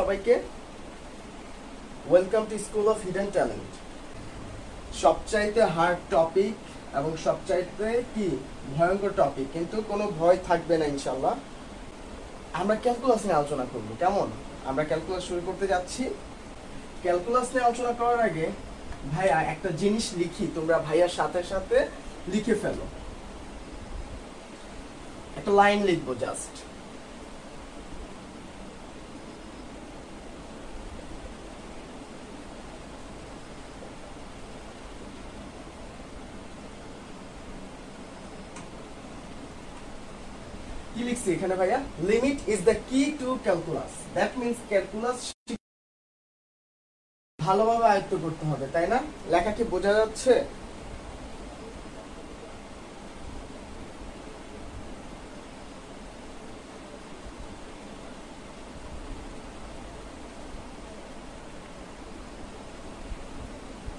সবাইকে। Welcome to school of hidden talent. সবচাইতে hard topic এবং সবচাইতে কি ভয়ঙ্কর টপিক, কিন্তু কোনো ভয় থাকবে না ইনশাল্লাহ। আমরা ক্যালকুলাস নিয়ে আলোচনা করব। কেমন? আমরা ক্যালকুলাস শুরু করতে যাচ্ছি। ক্যালকুলাস নিয়ে আলোচনা করার আগে ভাইয়া একটা জিনিস লিখি, তোমরা ভাইয়ার সাথে সাথে লিখে ফেলো। একটা লাইন লিখবো জাস্ট। কি লিখছি এখানে ভাইয়া? Limit is the key to calculus. That means calculus ভালোভাবে আয়ত্ত করতে হবে, তাই না? লেখা কি বোঝা যাচ্ছে?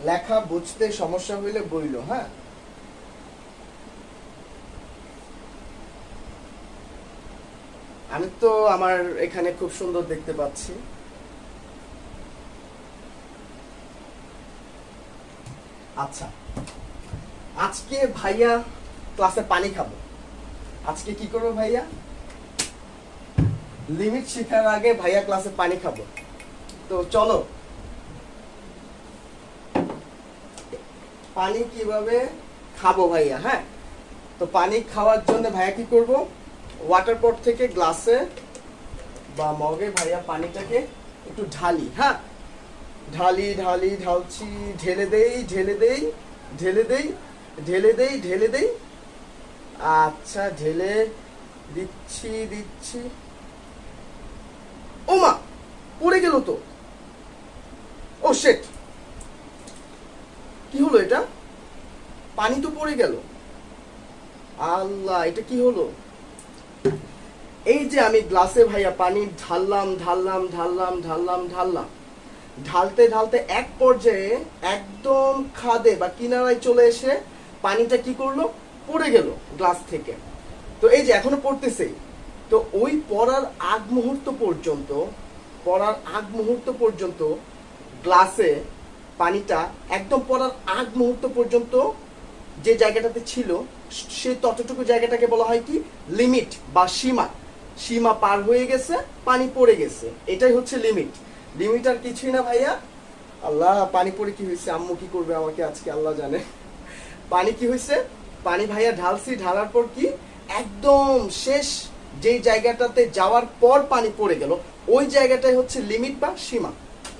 লেখা বুঝতে সমস্যা হইলে বইলো, হ্যাঁ। আমি তো আমার এখানে খুব সুন্দর দেখতে পাচ্ছি। আচ্ছা, আজকে ভাইয়া ক্লাসে পানি খাবো। আজকে কি করবো ভাইয়া? লিমিট শেখার আগে ভাইয়া ক্লাসে পানি খাবো। তো চলো পানি কিভাবে খাবো ভাইয়া। হ্যাঁ, তো পানি খাওয়ার জন্য ভাইয়া কি করব? ওয়াটার পট থেকে গ্লাসে বা মগে ভাইয়া পানিটাকে একটু ঢালি। হ্যাঁ, ঢালছি, ঢেলে দেই। আচ্ছা, ঢেলে দিচ্ছি। ও মা, পড়ে গেল তো। ও শিট, কি হলো এটা? পানি তো পড়ে গেল। আল্লাহ, এটা কি হলো? এই যে আমি গ্লাসে ভাইয়া পানি ঢাললাম, ঢালতে এক পর্যায়ে একদম খাদে বা কিনারায় চলে এসে পানিটা কি করলো? পড়ে গেল গ্লাস থেকে। তো এই যে এখনো পড়তেছেই। তো ওই পড়ার আগ মুহূর্ত পর্যন্ত গ্লাসে পানিটা একদম পড়ার আগ মুহূর্ত পর্যন্ত যে জায়গাটাতে ছিল, সেই ততটুকু জায়গাটাকে বলা হয় কি? লিমিট বা সীমা পার হয়ে গেছে, পানি পড়ে গেছে, এটাই হচ্ছে লিমিট। লিমিট আর কিছুই না ভাইয়া। আল্লাহ, পানি পড়ে কি হয়েছে? আম্মু কি করবে আমাকে আজকে আল্লাহ জানে। পানি কি হয়েছে? পানি ভাইয়া ঢালছি, ঢালার পর কি একদম শেষ যেই জায়গাটাতে যাওয়ার পর পানি পড়ে গেল, ওই জায়গাটাই হচ্ছে লিমিট বা সীমা।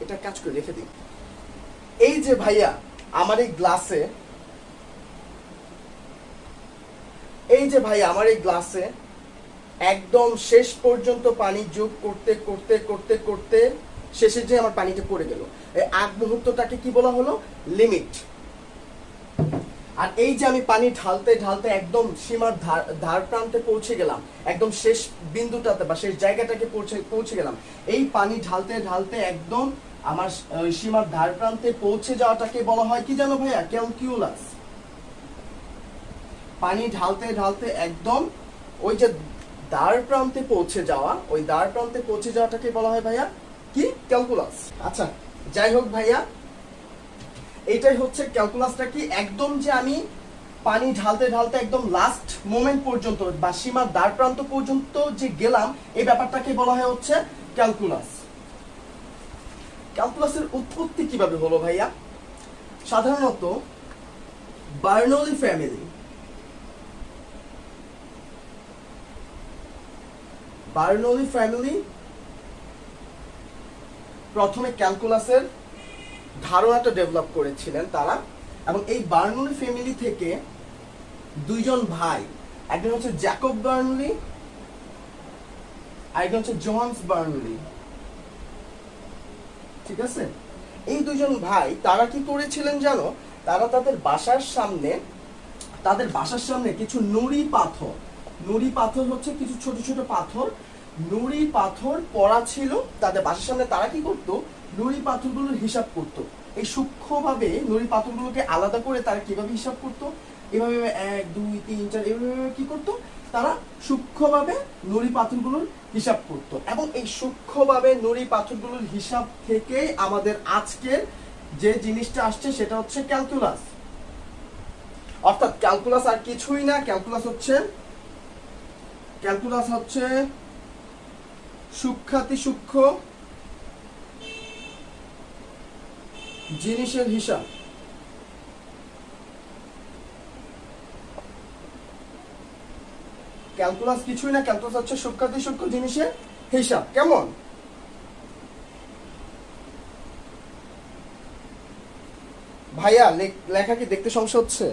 এটা কাজ করে রেখে দিই। এই যে ভাইয়া আমার এই গ্লাসে একদম শেষ পর্যন্ত পানি যোগ করতে শেষে যে আমার পানিটা পড়ে গেল, এই আগ মুহূর্তটাকে কি বলা হলো? লিমিট। আর এই যে আমি পানি ঢালতে একদম সীমার ধার প্রান্তে পৌঁছে গেলাম, একদম শেষ বিন্দুটাতে বা শেষ জায়গাটাকে পৌঁছে গেলাম, এই পানি ঢালতে একদম আমার সীমার ধার প্রান্তে পৌঁছে যাওয়াটাকে বলা হয় কি জানো ভাইয়া? ক্যালকুলাস। পানি ঢালতে একদম ওই যে দ্বার প্রান্তে পৌঁছে যাওয়াটাকে বলা হয় ভাইয়া কি? ক্যালকুলাস। আচ্ছা, যাই হোক ভাইয়া, এটাই হচ্ছে ক্যালকুলাসটা। কি একদম যে আমি পানি ঢালতে একদম লাস্ট মোমেন্ট পর্যন্ত বা সীমার দ্বার প্রান্ত পর্যন্ত যে গেলাম, এই ব্যাপারটাকে বলা হয় হচ্ছে ক্যালকুলাস। ক্যালকুলাসের উৎপত্তি কিভাবে হলো ভাইয়া? সাধারণত বার্নৌলি ফ্যামিলি প্রথমে ক্যালকুলাসের ধারণাটা ডেভেলপ করেছিলেন তারা। এবং এই বার্নৌলি ফ্যামিলি থেকে দুইজন ভাই, একজন হচ্ছে জ্যাকব বার্নৌলি, আরেকজন হচ্ছে জোহান্স বার্নৌলি। ঠিক আছে? এই দুইজন ভাই তারা কি করেছিলেন জানো? তারা তাদের বাসার সামনে কিছু নুড়ি পাথর হচ্ছে কিছু ছোট পাথর, নুড়ি পাথর পড়া ছিল তাদের বাসার সামনে। তারা কি করতো? নুড়ি পাথরগুলোর হিসাব করতো। এই সূক্ষ্মভাবে নুড়ি পাথরগুলোকে আলাদা করে তারা কিভাবে হিসাব করতো? এভাবে 1 2 3 4 এভাবে কি করতো? তারা সূক্ষ্মভাবে নুড়ি পাথরগুলোর হিসাব করত, এবং এই সূক্ষ্মভাবে নুড়ি পাথরগুলোর হিসাব থেকেই আমাদের আজকের যে জিনিসটা আসছে সেটা হচ্ছে ক্যালকুলাস। অর্থাৎ ক্যালকুলাস আর কিছুই না, ক্যালকুলাস হচ্ছে সূক্ষ্মাতিসূক্ষ্ম জিনিসের হিসাব। ক্যালকুলাস কিছুই না, ক্যালকুলাস হচ্ছে সূক্ষ্মাতিসূক্ষ্ম জিনিসের হিসাব। কেমন? ভাইয়া লেখা কি দেখতে সমস্যা হচ্ছে?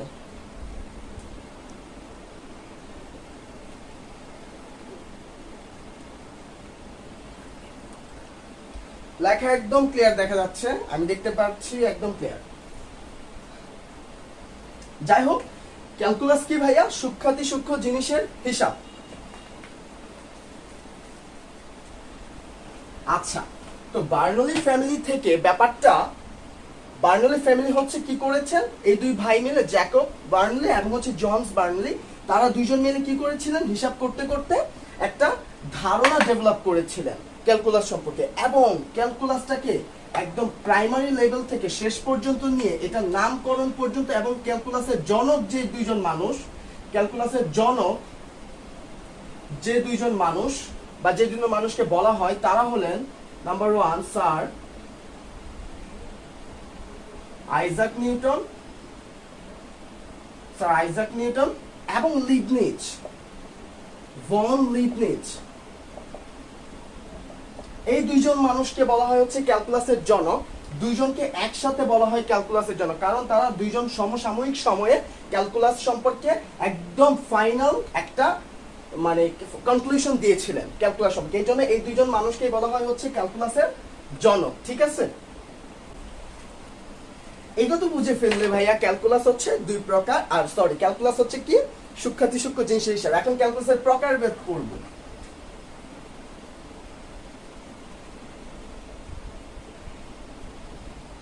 লেখা একদম ক্লিয়ার দেখা যাচ্ছে, আমি দেখতে পাচ্ছি একদম ক্লিয়ার। যাই হোক, ক্যালকুলাস কি ভাইয়া? সূক্ষ্মাতিসূক্ষ্ম জিনিসের হিসাব। আচ্ছা, তো বার্নলি ফ্যামিলি থেকে ব্যাপারটা, বার্নলি ফ্যামিলি হচ্ছে কি করেছেন, এই দুই ভাই মিলে, জ্যাকব বার্নলি এবং হচ্ছে জনস বার্নলি, তারা দুইজন মিলে কি করেছিলেন, হিসাব করতে করতে একটা ধারণা ডেভেলপ করেছিলেন ক্যালকুলাস সম্পর্কে, এবং ক্যালকুলাসটাকে একদম প্রাইমারি লেভেল থেকে শেষ পর্যন্ত নিয়ে এটা নামকরণ পর্যন্ত, এবং ক্যালকুলাসের জনক যে দুইজন মানুষ, ক্যালকুলাসের জনক যে দুইজন মানুষ বা যে দুইজন মানুষকে বলা হয় তারা হলেন নাম্বার 1 স্যার আইজাক নিউটন এবং লিবনিজ, ভন লিবনিজ। এই দুইজন মানুষকে বলা হয় হচ্ছে ক্যালকুলাসের জনক। দুইজনকে একসাথে বলা হয় ক্যালকুলাসের জনক, কারণ তারা দুইজন সমসাময়িক সময়ে ক্যালকুলাস সম্পর্কে একদম ফাইনাল একটা মানে কনক্লুশন দিয়েছিলেন ক্যালকুলাস সম্পর্কে। এই জন্য এই দুইজন মানুষকে বলা হয় হচ্ছে ক্যালকুলাসের জনক। ঠিক আছে, এটা তো বুঝে ফেললে ভাইয়া ক্যালকুলাস হচ্ছে দুই প্রকার, আর সরি ক্যালকুলাস হচ্ছে কি, সূক্ষ্মাতিসূক্ষ্ম জিনিসের হিসাব। এখন ক্যালকুলাসের প্রকারভেদ করব।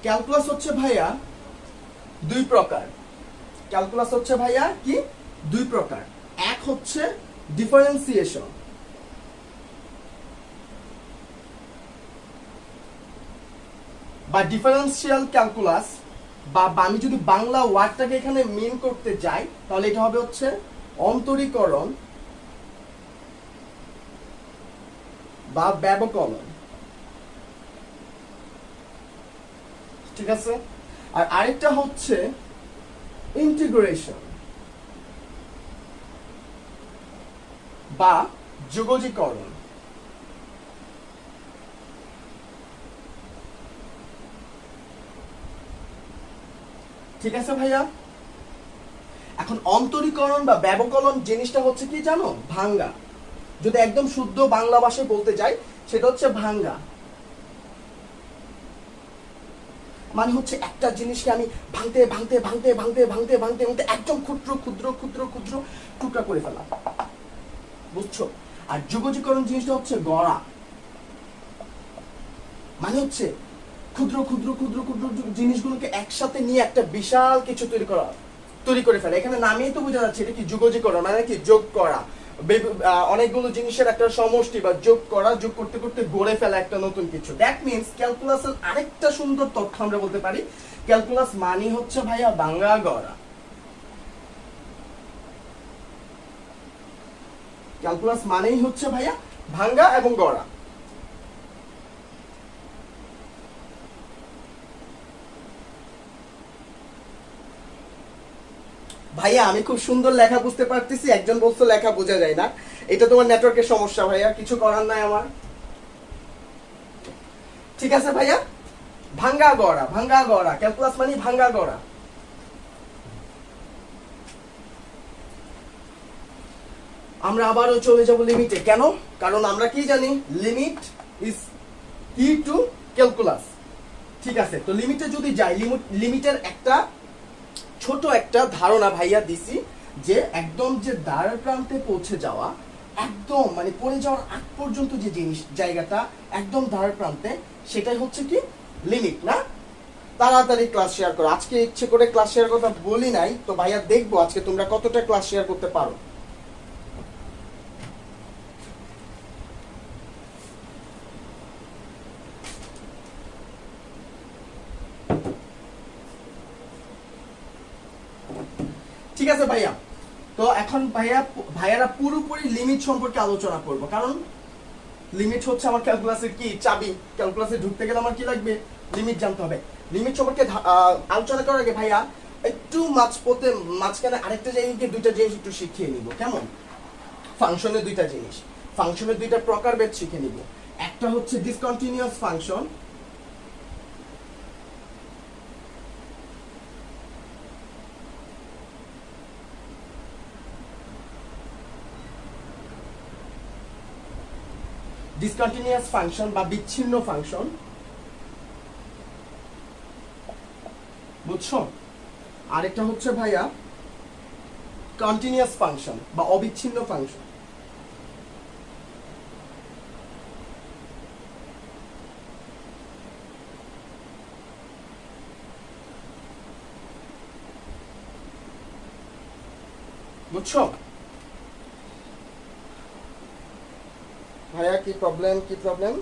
ক্যালকুলাস হচ্ছে ভাইয়া দুই প্রকার। ক্যালকুলাস হচ্ছে ভাইয়া কি, দুই প্রকার। এক হচ্ছে ডিফারেন্সিয়েশন, বা ডিফারেন্সিয়াল ক্যালকুলাস, বা আমি যদি বাংলা ওয়ার্ডটাকে এখানে মিন করতে যাই তাহলে এটা হবে হচ্ছে অন্তরীকরণ বা ব্যবকলন। ঠিক আছে, আর আরেকটা হচ্ছে ইন্টিগ্রেশন বা যুগজীকরণ। ঠিক আছে ভাইয়া, এখন অন্তরীকরণ বা ব্যবকলন জিনিসটা হচ্ছে কি জানো, ভাঙ্গা। যদি একদম শুদ্ধ বাংলা ভাষায় বলতে যাই সেটা হচ্ছে ভাঙ্গা। মানে হচ্ছে একটা জিনিসকে আমি ভাঙতে ভাঙতে ভাঙতে ভাঙতে ভাঙতে ভাঙতে ভাঙতে একদম ক্ষুদ্র ক্ষুদ্র ক্ষুদ্র ক্ষুদ্র টুকরা করে ফেলা, বুঝছো? আর যুগজীকরণ জিনিসটা হচ্ছে গড়া, মানে হচ্ছে ক্ষুদ্র ক্ষুদ্র ক্ষুদ্র ক্ষুদ্র জিনিসগুলোকে একসাথে নিয়ে একটা বিশাল কিছু তৈরি করে ফেলা। এখানে নামেই তো বোঝা যাচ্ছে এটা কি যুগজীকরণ, মানে কি যোগ করা, অনেকগুলো জিনিসের একটা সমষ্টি বা যোগ করা, যোগ করতে করতে গড়ে ফেলা একটা নতুন কিছু। দ্যাট মিনস ক্যালকুলাসের আরেকটা সুন্দর তথ্য আমরা বলতে পারি, ক্যালকুলাস মানে হচ্ছে ভাইয়া ভাঙ্গা গড়া। ক্যালকুলাস মানেই হচ্ছে ভাইয়া ভাঙ্গা এবং গড়া। ভাইয়া আমি খুব সুন্দর লেখা বুঝতে পারতেছি, একজন বলছো লেখা বোঝা যায় না, এটা তোমার নেটওয়ার্কের সমস্যা ভাইয়া, কিছু করার নাই আমার। ঠিক আছে ভাইয়া, ভাঙ্গা গড়া, ভাঙ্গা গড়া, ক্যালকুলাস মানে ভাঙ্গা গড়া। আমরা আবারও চলে যাব লিমিটে। কেন? কারণ আমরা কি জানি, লিমিট ইজ কি টু ক্যালকুলাস। ঠিক আছে, তো লিমিটে যদি যাই, লিমিটের একটা ছোট একটা ধারণা ভাইয়া দিছি, যে একদম যে দ্বারের প্রান্তে পৌঁছে যাওয়া, একদম মানে পড়ে যাওয়ার আগ পর্যন্ত যে জিনিস জায়গাটা একদম দ্বারের প্রান্তে, সেটাই হচ্ছে কি লিমিট। না, তাড়াতাড়ি ক্লাস শেয়ার করো। আজকে ইচ্ছে করে ক্লাস শেয়ার কথা বলি নাই, তো ভাইয়া দেখবো আজকে তোমরা কতটা ক্লাস শেয়ার করতে পারো। ঠিক আছে ভাইয়া। তো এখন ভাইয়ারা পুরোপুরি লিমিট সম্পর্কে আলোচনা করব, কারণ লিমিট হচ্ছে আমার ক্যালকুলাসের কি চাবি। ক্যালকুলাসে ঢুকতে গেলে আমার কি লাগবে? লিমিট জানতে হবে। লিমিট সম্পর্কে আলোচনা করার আগে ভাইয়া একটু মাঝখানে আরেকটা জায়গায় দুইটা জিনিস একটু শিখিয়ে নিব, কেমন? ফাংশনের দুইটা জিনিস, ফাংশনের দুইটা প্রকারভেদ শিখে নিব। একটা হচ্ছে ডিসকন্টিনিউয়াস ফাংশন, ডিসকন্টিনিউয়াস ফাংশন বা বিচ্ছিন্ন ফাংশন, বুঝছো? আরেকটা হচ্ছে ভাইয়া কন্টিনিউয়াস ফাংশন বা অবিচ্ছিন্ন ফাংশন। বুঝছো ভাইয়া? কি প্রবলেম?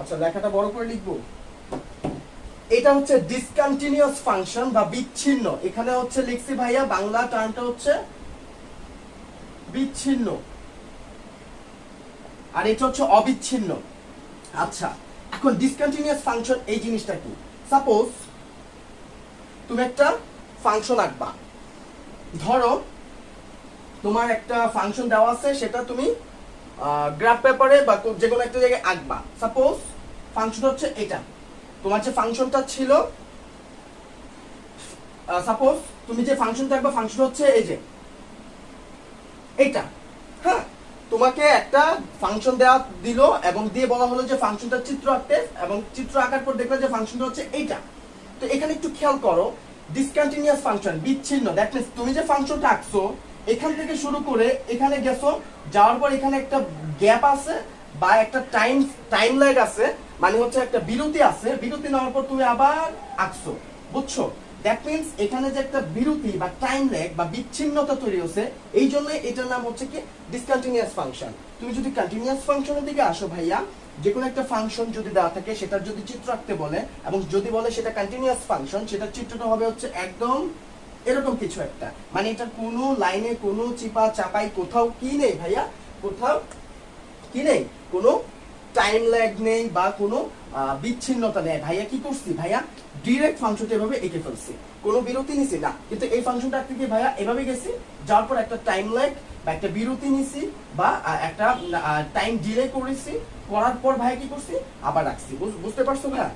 আচ্ছা, লেখাটা বড় করে লিখবো। এটা হচ্ছে ডিসকন্টিনিউয়াস ফাংশন বা বিচ্ছিন্ন। এখানে হচ্ছে লিখছি ভাইয়া, বাংলা টার্মটা হচ্ছে বিচ্ছিন্ন, আর এটা হচ্ছে অবিচ্ছিন্ন। আচ্ছা, এখন ডিসকন্টিনিউয়াস ফাংশন এই জিনিসটা কি? সাপোজ তুমি একটা ফাংশন আঁকবা, ধরো তোমার একটা ফাংশন দেওয়া আছে, সেটা তুমি গ্রাফ পেপারে বা যে কোনো একটা জায়গায় আঁকবা। সাপোজ ফাংশনটা হচ্ছে এটা, তোমার যে ফাংশনটা ছিল, সাপোজ তুমি যে ফাংশনটা আঁকবা, ফাংশন হচ্ছে এই যে এইটা। হ্যাঁ, তোমাকে একটা ফাংশন দেওয়া দিল এবং দিয়ে বলা হলো যে ফাংশনটা চিত্র আঁকতে, এবং চিত্র আঁকার পর দেখলে যে ফাংশনটা হচ্ছে এইটা। তো এখানে একটু খেয়াল করো, ডিসকন্টিনিউয়াস ফাংশন, বিচ্ছিন্ন। দ্যাট মিন্স তুমি যে ফাংশনটা আঁকছো, এখান থেকে শুরু করে এখানে গেছো, যাওয়ার পর এখানে একটা গ্যাপ আছে বা একটা টাইম ল্যাগ আছে, মানে হচ্ছে একটা বিরতি আছে। বিরতি নেওয়ার পর তুমি আবার আঁকছো, বুঝছো? দ্যাট মিন্স এখানে যে একটা বিরতি বা টাইম ল্যাগ বা বিচ্ছিন্নতা তৈরি হচ্ছে, এই জন্য এটার নাম হচ্ছে কি ডিসকন্টিনিউয়াস ফাংশন। তুমি যদি কন্টিনিউয়াস ফাংশনের দিকে আসো ভাইয়া, যে কোনো একটা ফাংশন যদি দেওয়া থাকে, সেটার যদি চিত্র আঁকতে বলে এবং যদি বলে সেটা কন্টিনিউয়াস ফাংশন, সেটার চিত্রটা হবে হচ্ছে একদম এরকম কিছু একটা। মানে এটা কোনো লাইনে কোনো চিপা চাপাই কোথাও কি নেই ভাইয়া, কোথাও কি নেই, কোনো টাইম ল্যাগ নেই বা কোনো বিচ্ছিন্নতা নেই। ভাইয়া কি করছি? ভাইয়া ডিরেক্ট ফাংশনটা এভাবে এঁকে ফেলছি, কোনো বিরতি নিছি না। কিন্তু এই ফাংশনটা আঁকতে গিয়ে ভাইয়া এভাবে গেছি, যাওয়ার পর একটা টাইম ল্যাগ বা একটা বিরতি নিছি বা একটা টাইম ডিলে করেছি, করার পর ভাইয়া কি করছি? আবার রাখছি। বুঝতে পারছো ভাইয়া?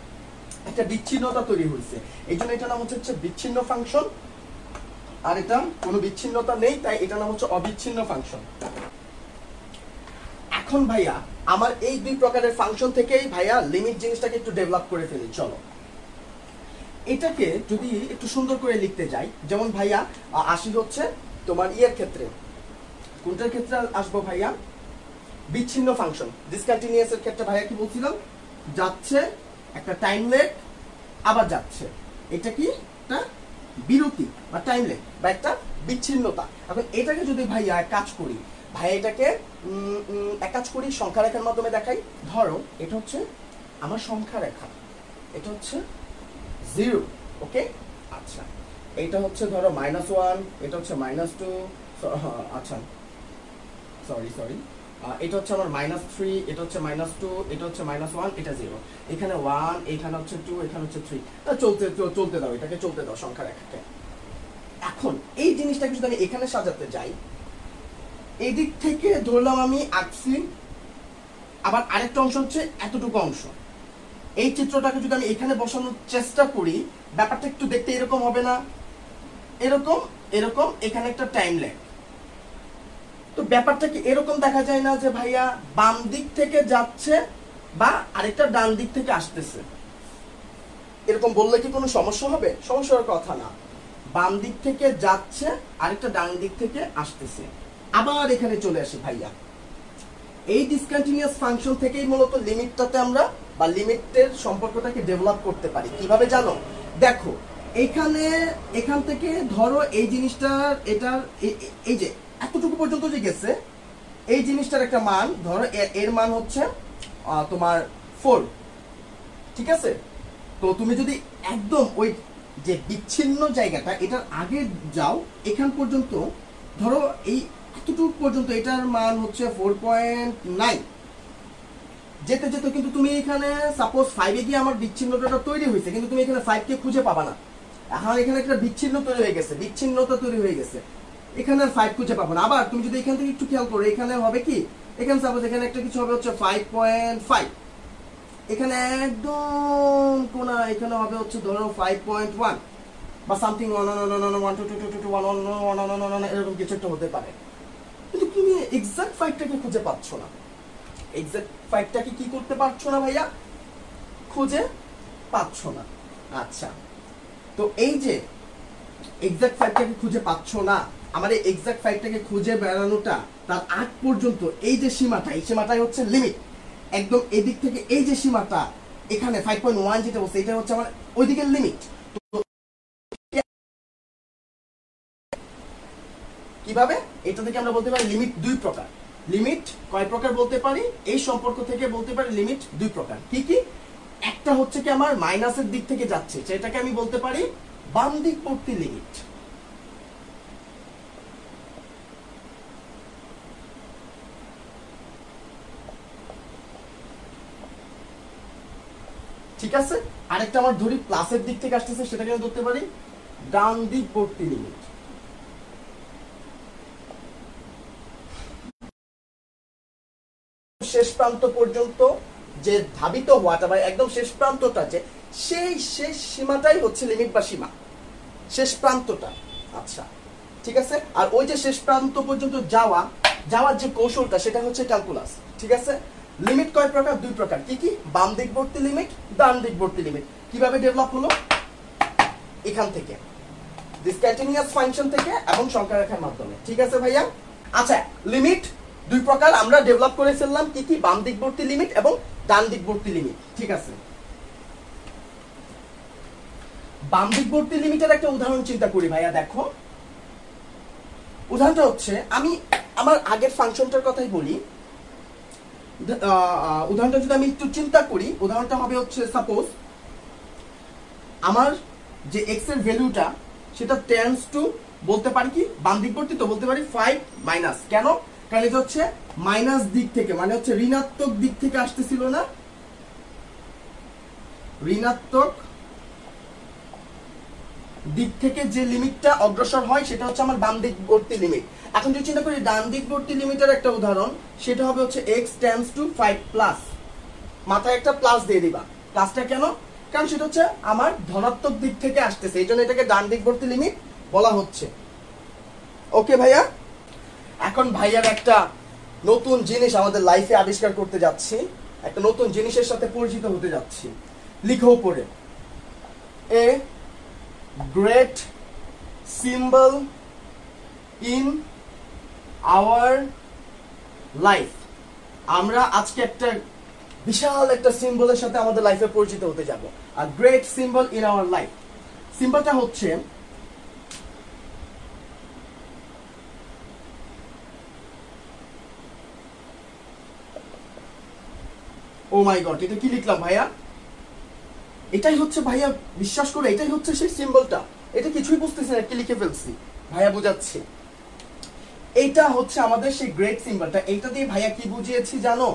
একটা বিচ্ছিন্নতা তৈরি হয়েছে, এই জন্য এটার নাম হচ্ছে বিচ্ছিন্ন ফাংশন। আর এটা কোনো বিচ্ছিন্নতা নেই, তাই এটা নাম হচ্ছে অবিচ্ছিন্ন ফাংশন। এখন ভাইয়া আমার এই দুই প্রকারের ফাংশন থেকেই ভাইয়া লিমিট জিনিসটাকে একটু ডেভেলপ করে ফেলি। চলো এটাকে যদি একটু সুন্দর করে লিখতে যাই, যেমন ভাইয়া আসি হচ্ছে তোমার ইয়ের ক্ষেত্রে, কোনটার ক্ষেত্রে আসবো ভাইয়া? বিচ্ছিন্ন ফাংশন, ডিসকন্টিনিউয়াস এর ক্ষেত্রে ভাইয়া কি বলছিলাম? যাচ্ছে একটা টাইম ল্যাগ, আবার যাচ্ছে, এটা কি একটা বিরতি বা টাইম ল্যাগ বা একটা বিচ্ছিন্নতা। এখন এটাকে যদি ভাইয়া কাজ করি, ভাইয়া এটাকে এক কাজ করি, সংখ্যা রেখার মাধ্যমে দেখাই। ধরো এটা হচ্ছে আমার সংখ্যা রেখা, এটা হচ্ছে 0, ওকে? আচ্ছা, এটা হচ্ছে ধরো -1, এটা হচ্ছে -2, আচ্ছা সরি, এটা হচ্ছে আমার -3, এটা হচ্ছে -2, এটা হচ্ছে -1, এটা 0, এখানে 1, এখানে হচ্ছে 2, এখানে হচ্ছে 3। চলতে দাও, এটাকে চলতে দাও সংখ্যা রেখাকে। এখন এই জিনিসটাকে যদি আমি এখানে সাজাতে যাই, এই দিক থেকে ধরলাম আমি আঁকছি, আবার আরেকটা অংশ হচ্ছে এতটুকু অংশ। এই চিত্রটাকে যদি আমি এখানে বসানোর চেষ্টা করি, ব্যাপারটা একটু দেখতে এরকম হবে না? এরকম এখানে একটা টাইম ল্যাগ। তো ব্যাপারটা কি এরকম দেখা যায় না যে ভাইয়া বাম দিক থেকে যাচ্ছে বা আরেকটা ডান দিক থেকে আসতেছে? এরকম বললে কি কোনো সমস্যা হবে? সমস্যার কথা না। বাম দিক থেকে যাচ্ছে, আরেকটা ডান দিক থেকে আসতেছে। আবার এখানে চলে আসি ভাইয়া, এই ডিসকন্টিনিউয়াস ফাংশন থেকেই মূলত লিমিটটাতে আমরা বা লিমিটের সম্পর্কটাকে ডেভেলপ করতে পারি। কিভাবে জানো? দেখো এখান থেকে ধরো এই জিনিসটার, এটার এই যে এতটুকু পর্যন্ত যে গেছে, এই জিনিসটার একটা মান ধরো, এর মান হচ্ছে তোমার 4, ঠিক আছে? তো তুমি যদি একদম ওই যে বিচ্ছিন্ন জায়গাটা এটার আগে যাও, এখান পর্যন্ত ধরো এই এতটুকু পর্যন্ত এটার মান হচ্ছে 4.9, যেতে যেতে কিন্তু তুমি এখানে সাপোজ 5 গিয়ে আমার বিচ্ছিন্নতা তৈরি হয়েছে, কিন্তু তুমি এখানে 5 কে খুঁজে পাবা না। এখন এখানে একটা বিচ্ছিন্ন তৈরি হয়ে গেছে, বিচ্ছিন্নতা তৈরি হয়ে গেছে, এখানে আর 5 খুঁজে পাবো না। আবার তুমি যদি এখান থেকে একটু খেয়াল করো, এখানে হবে কি, এখানে সাপোজ এখানে একটা কিছু হবে হচ্ছে 5.5, এখানে একদম কোনা এখানে হবে হচ্ছে ধরো 5.1 বা সামথিং 1 এরকম কিছু একটা হতে পারে, কিন্তু তুমি এক্সাক্ট 5টাকে খুঁজে পাচ্ছ না। এক্সাক্ট 5টাকে কি করতে পারছো না ভাইয়া? খুঁজে পাচ্ছ না। আচ্ছা, তো এই যে এক্সাক্ট 5টাকে খুঁজে পাচ্ছ না, আমার এই এক্সাক্ট 5টাকে খুঁজে বেড়ানোটা তার আগ পর্যন্ত এই যে সীমাটা, এই সীমাটাই হচ্ছে লিমিট। একদম এদিক থেকে এই যে সীমাটা এখানে 5.1 যেটা বলছে, এটা হচ্ছে আমার ওইদিকের লিমিট। কিভাবে? এটা থেকে আমরা বলতে পারি লিমিট দুই প্রকার। লিমিট কয় প্রকার বলতে পারি? এই সম্পর্ক থেকে বলতে পারি লিমিট দুই প্রকার। কি কি? একটা হচ্ছে কি আমার মাইনাসের দিক থেকে যাচ্ছে, সেটাকে আমি বলতে পারি বাম দিকবর্তী লিমিট। ঠিক আছে? আরেকটা আমার ধরি প্লাসের দিক থেকে আসতেছে, সেটাকে আমি ধরতে পারি ডান দিকবর্তী লিমিট। শেষ প্রান্ত পর্যন্ত যে ধাবিত হওয়াটা বা একদম শেষ প্রান্তটা, যে সেই শেষ সীমাটাই হচ্ছে লিমিট বা সীমা, শেষ প্রান্তটা। আচ্ছা, ঠিক আছে। আর ওই যে শেষ প্রান্ত পর্যন্ত যাওয়ার যে কৌশলটা, সেটা হচ্ছে ক্যালকুলাস। ঠিক আছে? লিমিট কয় প্রকার? দুই প্রকার। কি কি? বাম দিকবর্তী লিমিট, ডান দিকবর্তী লিমিট। কিভাবে ডেভেলপ হলো? এখান থেকে, ডিসকন্টিনিউয়াস ফাংশন থেকে এবং সংখ্যা রেখার মাধ্যমে। ঠিক আছে ভাইয়া? আচ্ছা, লিমিট দুই প্রকার আমরা ডেভেলপ করে ফেললাম। কি কি? বাম দিকবর্তী লিমিট এবং ডান দিকবর্তী লিমিট। ঠিক আছে, বাম দিকবর্তী লিমিটের একটা উদাহরণ চিন্তা করি ভাইয়া। দেখো, উদাহরণটা হচ্ছে, আমি আমার আগের ফাংশনটার কথাই বলি। উদাহরণটা যদি আমি একটু চিন্তা করি, উদাহরণটা হবে হচ্ছে সাপোজ আমার যে এক্স এর ভ্যালুটা, সেটা টেন্ডস টু বলতে পারি কি বাম দিকবর্তী, তো বলতে পারি 5 মাইনাস। কেন? কারণ এটা হচ্ছে মাইনাস দিক থেকে, মানে হচ্ছে ঋণাত্মক দিক থেকে আসতেছিল না, ঋণাত্মক দিক থেকে যে লিমিটটা অগ্রসর হয় সেটা হচ্ছে আমার বাম দিকবর্তী লিমিট। এখন যদি চিন্তা করি ডান দিকবর্তী লিমিটের একটা উদাহরণ, সেটা হবে হচ্ছে x টেন্ডস টু 5 প্লাস, মাথায় একটা প্লাস দিয়ে দিবা। প্লাসটা কেন? কারণ সেটা হচ্ছে আমার ধনাত্মক দিক থেকে আসতেছে, এই জন্য এটাকে ডান দিকবর্তী লিমিট বলা হচ্ছে। ওকে ভাইয়া? এখন ভাইয়ার একটা নতুন জিনিস আমাদের লাইফে আবিষ্কার করতে যাচ্ছি, একটা নতুন জিনিসের সাথে পরিচিত হতে যাচ্ছি। লিখো পড়ে, a great symbol in our life. আমরা আজকে একটা বিশাল একটা সিম্বলের সাথে আমাদের লাইফে পরিচিত হতে যাব। আর great symbol in our life, সিম্বলটা হচ্ছে ও মাই গড, এটা কি লিখলাম ভাইয়া? এটাই হচ্ছে ভাইয়া, বিশ্বাস করে এটাই হচ্ছে সেই সিম্বলটা। এটা কিছুই বুঝতেছি না, কি লিখে ফেলছি। ভাইয়া বুঝাচ্ছি, এইটা হচ্ছে আমাদের সেই গ্রেট সিম্বলটা। এইটা দিয়ে ভাইয়া কি বুঝিয়েছি জানো?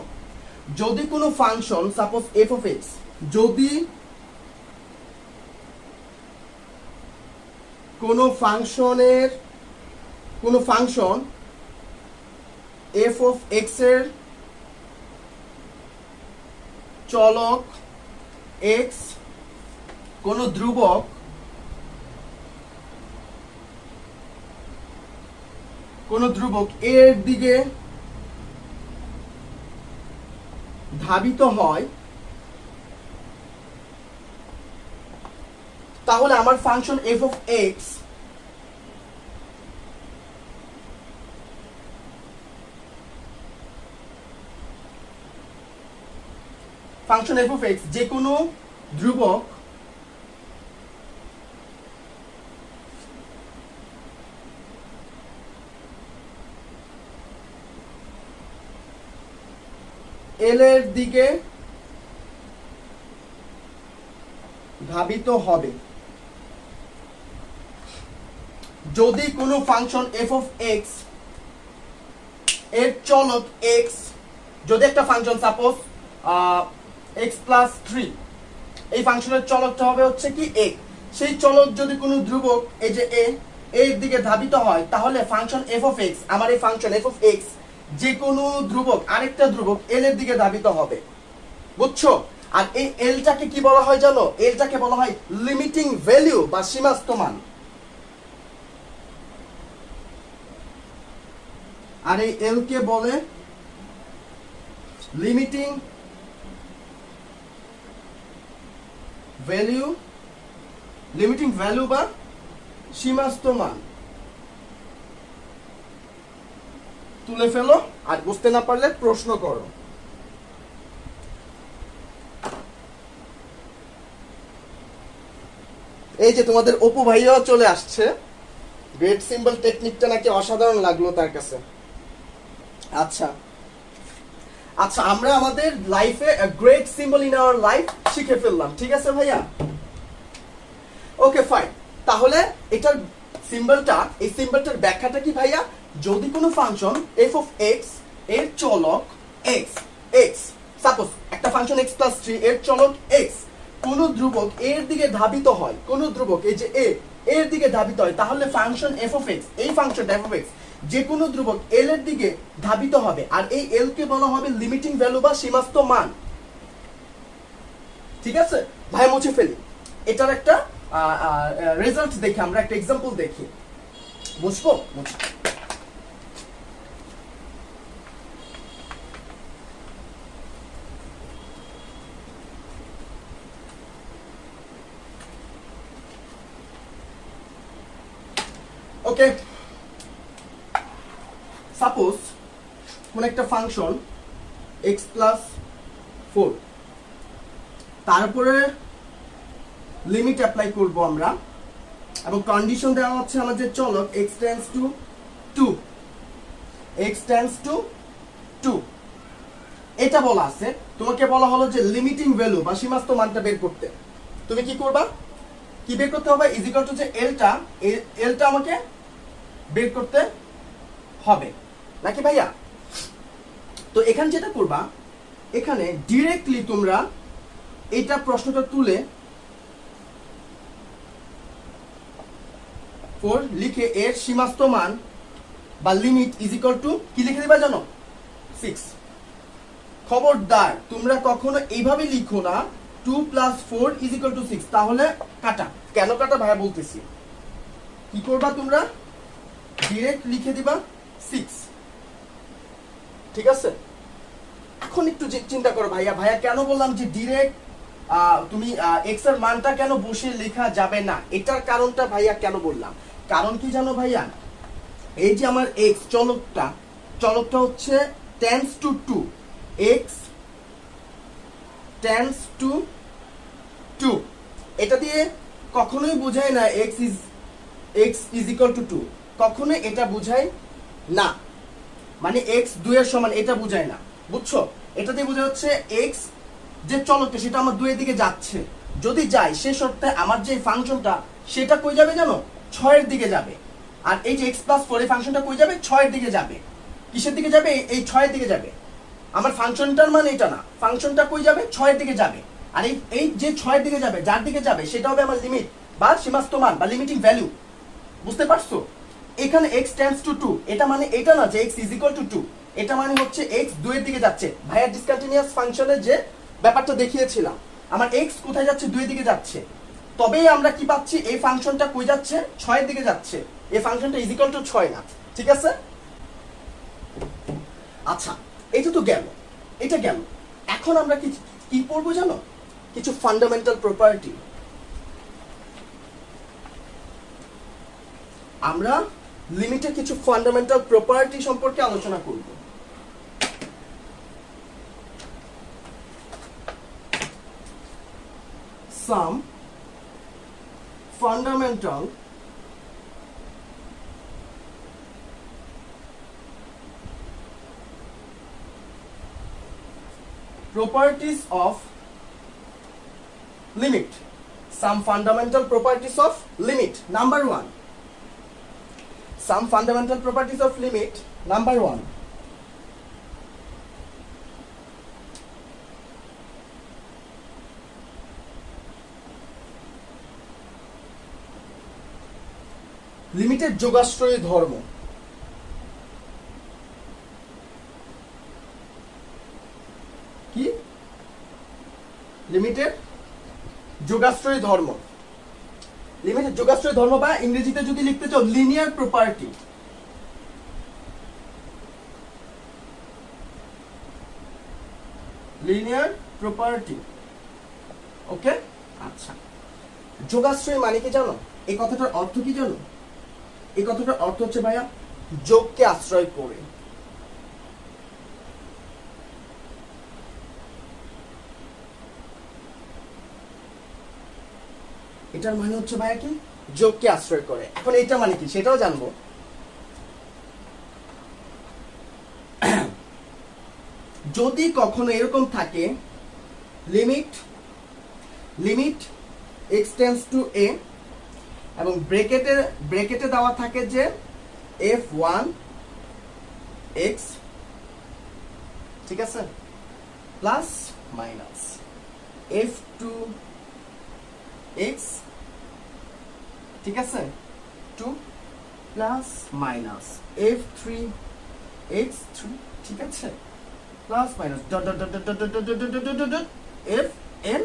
যদি কোনো function suppose F of x, যদি কোনো ফাংশন এফ অফ এক্স এর চলক এক্স কোন ধ্রুবক এর দিকে ধাবিত হয়, তাহলে আমার ফাংশন এফ অফ এক্স যে কোনো ধ্রুবক এল এর দিকে ধাবিত হবে। যদি কোনো ফাংশন f of x এর চলক x, যদি একটা ফাংশন সাপোজ x প্লাস 3, এই ফাংশনের চলকটা হবে হচ্ছে কি a, সেই চলক যদি কোনো ধ্রুবক এই যে a এর দিকে ধাবিত হয়, তাহলে ফাংশন f of x, আমার এই ফাংশন f of x যে কোনো ধ্রুবক আরেকটা ধ্রুবক l এর দিকে ধাবিত হবে। বুঝছো? আর এই এলটাকে কি বলা হয় জানো? এলটাকে বলা হয় লিমিটিং ভ্যালু বা সীমাস্থ মান। আর এই এল কে বলে লিমিটিং ভ্যালু, লিমিটিং ভ্যালু বা সীমাস্থ মান। তুলে ফেলো, আর বুঝতে না পারলে প্রশ্ন করো। এই যে তোমাদের অপু ভাইয়াও চলে আসছে, গ্রেট সিম্বল টেকনিকটা নাকি অসাধারণ লাগলো তার কাছে। আচ্ছা আচ্ছা, আমরা আমাদের লাইফে great symbol in our life শিখে ফেললাম, ঠিক আছে ভাইয়া? Okay fine. তাহলে এটার সিম্বলটা, এই সিম্বলটার ব্যাখ্যাটা কি ভাইয়া? যদি কোনো ফাংশন f of x এর চলক x, সাপোজ একটা ফাংশন x প্লাস 3 এর চলক x কোন ধ্রুবক এর দিকে ধাবিত হয়, কোন ধ্রুবক এই যে a এর দিকে ধাবিত হয়, তাহলে ফাংশন f of x, এই ফাংশনটা f of x যে কোনো ধ্রুবক l এর দিকে ধাবিত হবে। আর এই l কে বলা হবে লিমিটিং ভ্যালু বা সীমাস্থ মান। ঠিক আছে ভাই, মুছে ফেলি। এটার একটা রেজাল্ট দেখি, আমরা একটা एग्जांपल দেখি। বুঝবো? ওকে, সাপোজ কোন একটা ফাংশন x প্লাস 4, তারপরে লিমিট অ্যাপ্লাই করব আমরা, এবং কন্ডিশন দেওয়া হচ্ছে আমাদের চলক x tends to 2, x tends to 2, এটা বলা আছে। তোমাকে বলা হলো যে লিমিটিং ভ্যালু বা সীমাস্থ মানটা বের করতে। তুমি কি করবা? কি বের করতে হবে? ইজ ইকুয়াল টু যে এলটা আমাকে বের করতে হবে নাকি ভাইয়া? তো এখানে যেটা করবা, এখানে ডিরেক্টলি তোমরা এটা প্রশ্নটা তুলে 4 লিখে এর সীমাস্থ মান বা লিমিট ইজ ইকুয়াল টু কি লিখে দিবা জানো? 6। খবরদার তোমরা কখনো এইভাবে লিখো না 2 + 4 = 6, তাহলে কাটা। কেন কাটা ভাইয়া বলতেছি। কি করবা তোমরা? ডিরেক্ট লিখে দিবা 6, ঠিক আছে? এখন একটু চিন্তা করো ভাইয়া কেন বললাম যে ডিরেক্ট তুমি x এর মানটা কেন বসে লেখা যাবে না? এটার কারণটা ভাইয়া কেন বললাম, কারণ কি জানো ভাইয়া? এই যে আমার x চলকটা হচ্ছে tends to 2, x tends to 2, এটা দিয়ে কখনোই বোঝায় না x ইজ ইকুয়াল টু 2, কখনোই এটা বোঝায় না। মানে x 2 এর সমান এটা বোঝায় না, বুঝছো? এটা দিয়ে বোঝা হচ্ছে x যে চলকটা সেটা আমার 2 এর দিকে যাচ্ছে, যদি যায় সে শর্তে আমার যে ফাংশনটা সেটা কই যাবে জানো? 6 এর দিকে যাবে। আর এই যে x + 4 এই ফাংশনটা কই যাবে? 6 এর দিকে যাবে। কিসের দিকে যাবে? এই 6 এর দিকে যাবে। আমার ফাংশনটার মানে এটা না, ফাংশনটা কই যাবে? 6 এর দিকে যাবে। আর এই যে 6 এর দিকে যাবে, যার দিকে যাবে সেটা হবে আমার লিমিট বা সীমাস্থ মান বা লিমিটিং ভ্যালু। বুঝতে পারছো? এখানে x টেন্ডস টু 2, এটা মানে এটা না যে x ইজ ইকুয়াল টু 2, এটা মানে হচ্ছে x 2 এর দিকে যাচ্ছে। ভাইয়া ডিসকন্টিনিউয়াস ফাংশনের যে ব্যাপারটা দেখিয়েছিলাম, আমার x কোথায় যাচ্ছে? 2 এর দিকে যাচ্ছে। তবেই আমরা কি পাচ্ছি? এই ফাংশনটা কই যাচ্ছে? 6 এর দিকে যাচ্ছে। এই ফাংশনটা ইজ ইকুয়াল টু 6 না, ঠিক আছে? আচ্ছা, এটা তো গেল, এটা গেল। এখন আমরা কি পড়বো জানো? কিছু ফান্ডামেন্টাল প্রপার্টি। আমরা লিমিটের কিছু ফান্ডামেন্টাল প্রপার্টি সম্পর্কে আলোচনা করব। Some fundamental properties of limit, some fundamental properties of limit. Number 1, some fundamental properties of limit. Number 1, লিমিটের যোগাশ্রয়ী ধর্ম। কি? লিমিটের যোগাশ্রয়ী ধর্ম। লিমিটের যোগাশ্রয়ী ধর্ম, বা ইংরেজিতে যদি লিখতে চাও linear property. Linear property. Okay, আচ্ছা, যোগাশ্রয় মানে কি জানো? এই কথাটার অর্থ কি জানো? এই কথাটার অর্থ হচ্ছে ভাইয়া যোগকে আশ্রয় করে। এটার মানে হচ্ছে ভাইয়া কি? যোগকে আশ্রয় করে। এখন এটা মানে কি সেটাও জানবো। যদি কখনো এরকম থাকে limit x tends two a এবং ব্র্যাকেটে দেওয়া থাকে যে f1 x, ঠিক আছে, প্লাস মাইনাস f2 x, ঠিক আছে, 2 প্লাস মাইনাস f3 x3, ঠিক আছে, প্লাস মাইনাস fn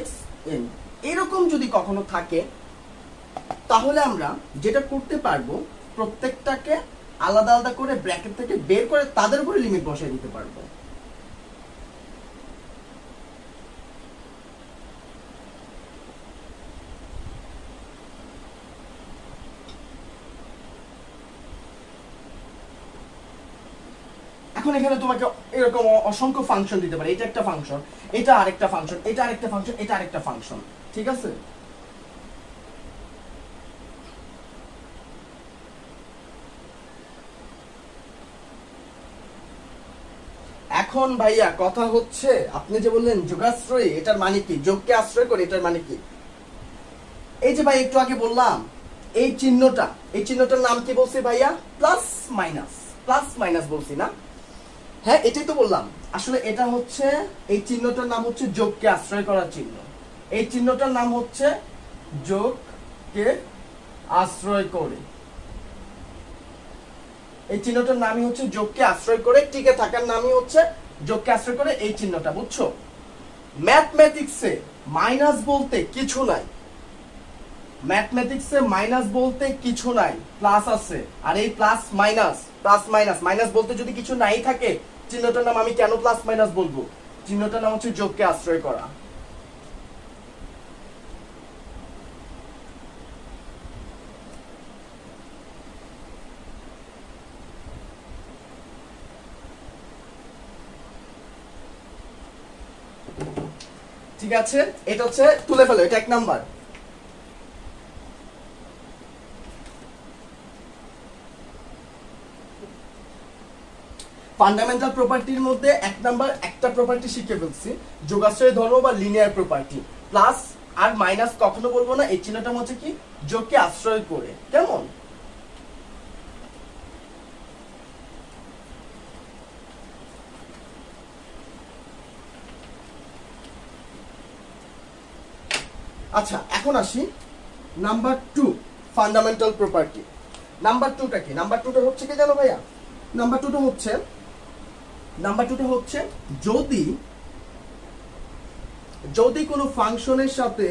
xn। এরকম যদি কখনো থাকে তাহলে আমরা যেটা করতে পারবো, প্রত্যেকটাকে আলাদা আলাদা করে ব্র্যাকেট থেকে বের করে তাদের উপরে লিমিট বসাই দিতে পারবো। এখন এখানে তোমাকে এরকম অসংখ্য ফাংশন দিতে পারে। এটা একটা ফাংশন, এটা আরেকটা ফাংশন, এটা আরেকটা ফাংশন, এটা আরেকটা ফাংশন, ঠিক আছে। এখন ভাইয়া কথা হচ্ছে, আপনি যে বললেন যোগাশ্রয়ী, এটার মানে কি? যোগকে আশ্রয় করে, এটার মানে কি? এই যে ভাই একটু আগে বললাম এই চিহ্নটার নাম কি বলছি ভাইয়া? প্লাস মাইনাস বলছি না? হ্যাঁ, এটাই তো বললাম। আসলে এটা হচ্ছে, এই চিহ্নটার নাম হচ্ছে যোগকে আশ্রয় করার চিহ্ন। এই চিহ্নটার নাম হচ্ছে যোগকে আশ্রয় করে। এই চিহ্নটার নামই হচ্ছে যোগকে আশ্রয় করে, টিকে থাকার নামই হচ্ছে যোগকে আশ্রয় করে এই চিহ্নটা, বুঝছো? ম্যাথমেটিক্সে মাইনাস বলতে কিছু নাই, ম্যাথমেটিক্সে মাইনাস বলতে কিছু নাই, প্লাস আছে। আর এই প্লাস মাইনাস বলতে যদি কিছু নাই থাকে, চিহ্নটার নাম আমি কেন প্লাস মাইনাস বলবো? চিহ্নটার নাম হচ্ছে যোগকে আশ্রয় করা। ঠিক আছে, এটা হচ্ছে তুলে ফেলো, এটা 1 নাম্বার। ফান্ডামেন্টাল প্রপার্টির মধ্যে 1 নাম্বার একটা প্রপার্টি শিখে ফেলছি, যোগাশ্রয় ধর্ম বা লিনিয়ার প্রপার্টি। প্লাস আর মাইনাস কখনো বলবো না, এই চিহ্নটা হচ্ছে কি? যোগকে আশ্রয় করে। কেমন? আচ্ছা, এখন আসি নাম্বার 2, ফান্ডামেন্টাল প্রপার্টি। নাম্বার 2টা কি? নাম্বার 2টা হচ্ছে কি জানো ভাইয়া? নাম্বার 2টা হচ্ছে যদি কোনো ফাংশনের সাথে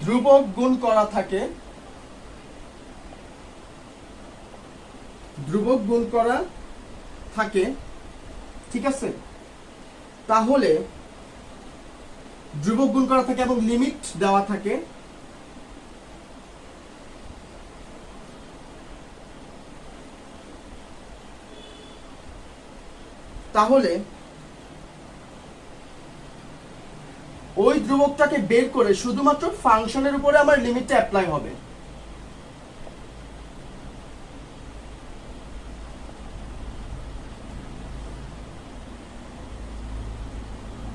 ধ্রুবক গুণ করা থাকে, ঠিক আছে, তাহলে ধ্রুবক গুণ করা থাকে এবং লিমিট দেওয়া থাকে, তাহলে ওই ধ্রুবকটাকে বের করে শুধুমাত্র ফাংশনের উপরে আমার লিমিটটা অ্যাপ্লাই হবে।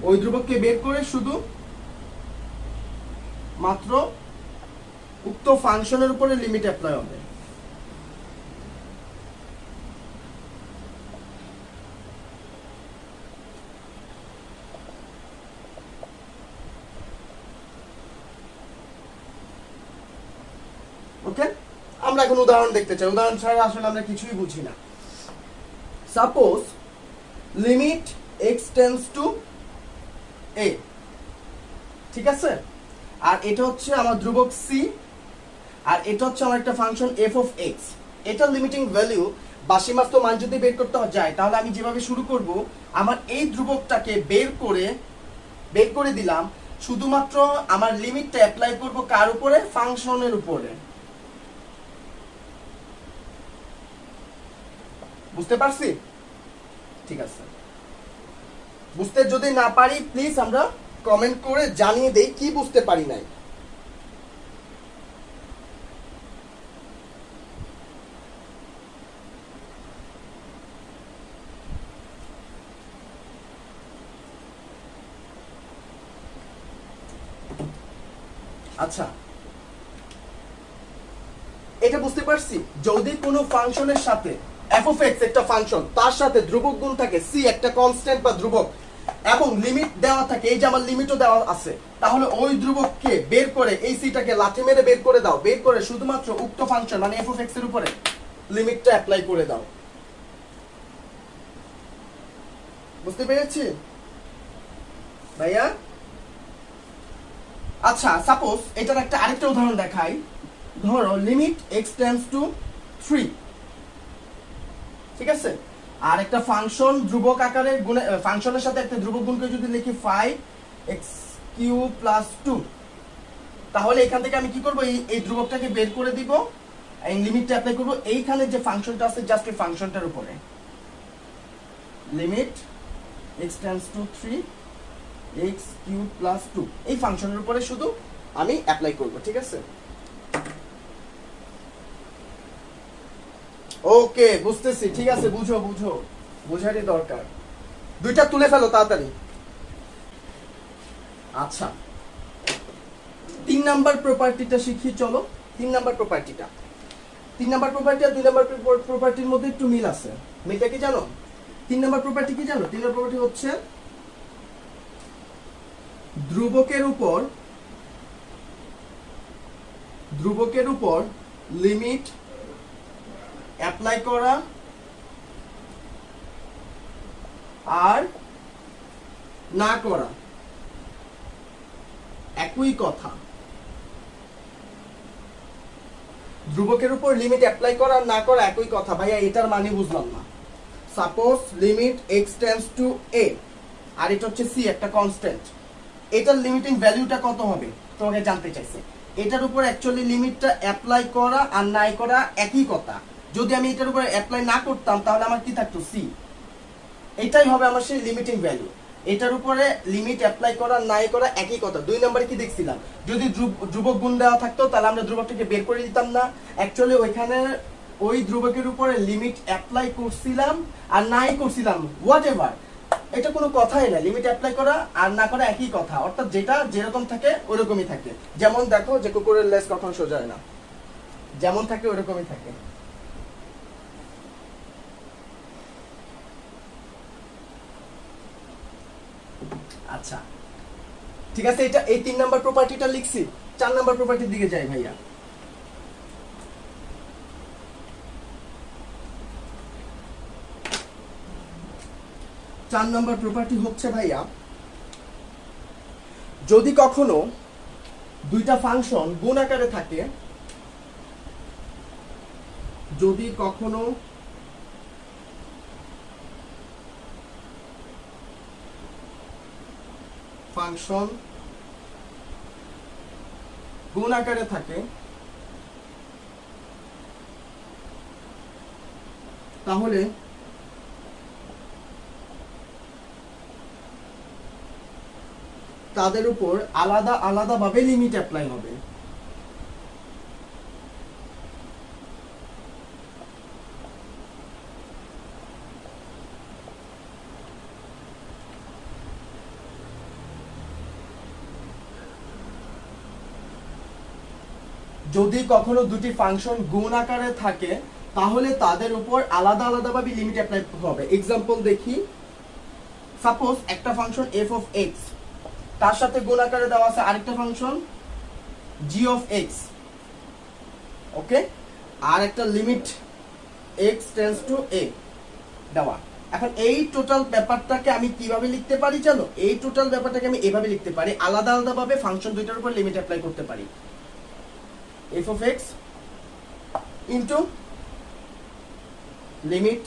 ওই ধ্রুবককে বের করে শুধু মাত্র উক্ত ফাংশনের উপরে লিমিট অ্যাপ্লাই হবে। ওকে, আমরা এখন উদাহরণ দেখতে চাই। উদাহরণ ছাড়া আসলে আমরা কিছুই বুঝি না। Suppose limit x tends to a, ঠিক আছে, আর এটা হচ্ছে আমার ধ্রুবক সি, আর এটা হচ্ছে আমার একটা ফাংশন এফ অফ এক্স। এটা লিমিটিং ভ্যালু বা সীমাস্ত মান যদি বের করতে যায়, তাহলে আমি যেভাবে শুরু করব, আমার এই ধ্রুবকটাকে বের করে দিলাম, শুধুমাত্র আমার লিমিটটা অ্যাপ্লাই করব কার উপরে? ফাংশনের উপরে। বুঝতে পারছি? ঠিক আছে, বুঝতে যদি না পারি প্লিজ আমরা কমেন্ট করে জানিয়ে দেই কি বুঝতে পারি নাই। আচ্ছা, এটা বুঝতে পারছি, যদি কোনো ফাংশনের সাথে f of x একটা ফাংশন, তার সাথে ধ্রুবক গুণ থাকে c একটা কনস্ট্যান্ট বা ধ্রুবক, এবং লিমিট দেওয়া থাকে, এই যে আমার লিমিটও দেওয়া আছে, তাহলে ওই ধ্রুবককে বের করে এই সিটাকে লাথি মেরে বের করে দাও, বের করে শুধুমাত্র উক্ত ফাংশন মানে f of x এর উপরে লিমিটটা অ্যাপ্লাই করে দাও। বুঝতে পেরেছি ভাইয়া? আচ্ছা, সাপোজ এটার একটা আরেকটা উদাহরণ দেখাই। ধরো লিমিট x টেন্ডস টু 3, ঠিক আছে, আর একটা ফাংশন ধ্রুবক আকারে গুণে, ফাংশনের সাথে একটা ধ্রুবক গুণকে যদি লিখি 5x³ + 2, তাহলে এখান থেকে আমি কি করব, এই ধ্রুবকটাকে বের করে দিব, এই লিমিটটা অ্যাপ্লাই করব এইখানে যে ফাংশনটা আছে জাস্ট এই ফাংশনটার উপরে, limit x tends two 3x³ + 2, এই ফাংশনের উপরে শুধু আমি অ্যাপ্লাই করব। ঠিক আছে, ওকে, বুঝতেছি। ঠিক আছে, বুঝো বুঝারই দরকার। দুইটা তুলে ফেলো তাড়াতাড়ি। আচ্ছা, 3 নাম্বার প্রপার্টিটা শিখি, চলো। 3 নাম্বার প্রপার্টিটা, 3 নাম্বার প্রপার্টি আর 2 নাম্বার প্রপার্টির মধ্যে একটু মিল আছে। মিলটা কি জানো? 3 নাম্বার প্রপার্টি কি জানো? 3 নাম্বার প্রপার্টি হচ্ছে ধ্রুবকের উপর লিমিট অ্যাপ্লাই করা আর না করা একই কথা। ধ্রুবকের উপর লিমিট অ্যাপ্লাই করা আর না করা একই কথা। ভাইয়া এটার মানে বুঝলাম না। Suppose limit x tends two a, আর এটা হচ্ছে c একটা কনস্ট্যান্ট, এটার লিমিটিং ভ্যালুটা কত হবে তোমাকে জানতে চাইছে। এটার উপর অ্যাকচুয়ালি লিমিটটা অ্যাপ্লাই করা আর নাই করা একই কথা। যদি আমি এটার উপর অ্যাপ্লাই না করতাম তাহলে আমার কি থাকতো? c। এটাই হবে আমার সেই লিমিটিং ভ্যালু। এটার উপরে লিমিট অ্যাপ্লাই করা নাই করা একই কথা। 2 নম্বরে কি দেখছিলাম, যদি ধ্রুবক গুণ দেওয়া থাকতো তাহলে আমরা ধ্রুবকটাকে বের করে দিতাম না, অ্যাকচুয়ালি ওইখানে ওই ধ্রুবকের উপরে লিমিট অ্যাপ্লাই করছিলাম আর নাই করছিলাম, হোয়াট এভার, এটা কোনো কথাই না। লিমিট অ্যাপ্লাই করা আর না করা একই কথা, অর্থাৎ যেটা যেরকম থাকে ওরকমই থাকে। যেমন দেখো যে কুকুরের লেজ কখন সোজা হয় না, যেমন থাকে ওরকমই থাকে। আচ্ছা, ঠিক আছে, এটা এই 3 নাম্বার প্রপার্টিটা লিখছি। 4 নাম্বার প্রপার্টির দিকে যাই ভাইয়া। চার নাম্বার প্রপার্টি হচ্ছে ভাইয়া, যদি কখনো দুইটা ফাংশন গুণ আকারে থাকে, যদি কখনো ফাংশন গুণ আকারে থাকে, তাহলে তাদের উপর আলাদা আলাদা ভাবে লিমিট অ্যাপ্লাই হবে। যদি কখনো দুটি ফাংশন গুণ আকারে থাকে তাহলে তাদের উপর আলাদা আলাদাভাবে লিমিট অ্যাপ্লাই হবে। এক্সাম্পল দেখি, সাপোজ একটা ফাংশন এফ অফ এক্স, তার সাথে গুণ আকারে দেওয়া আছে আরেকটা ফাংশন জি অফ এক্স, ওকে, আর একটা লিমিট এক্স টেন্ডস টু এ দেওয়া। এখন এই টোটাল ব্যাপারটাকে আমি কিভাবে লিখতে পারি জানো? এই টোটাল ব্যাপারটাকে আমি এভাবে লিখতে পারি, আলাদা আলাদা ভাবে ফাংশন দুইটার উপর লিমিট অ্যাপ্লাই করতে পারি। F of x into limit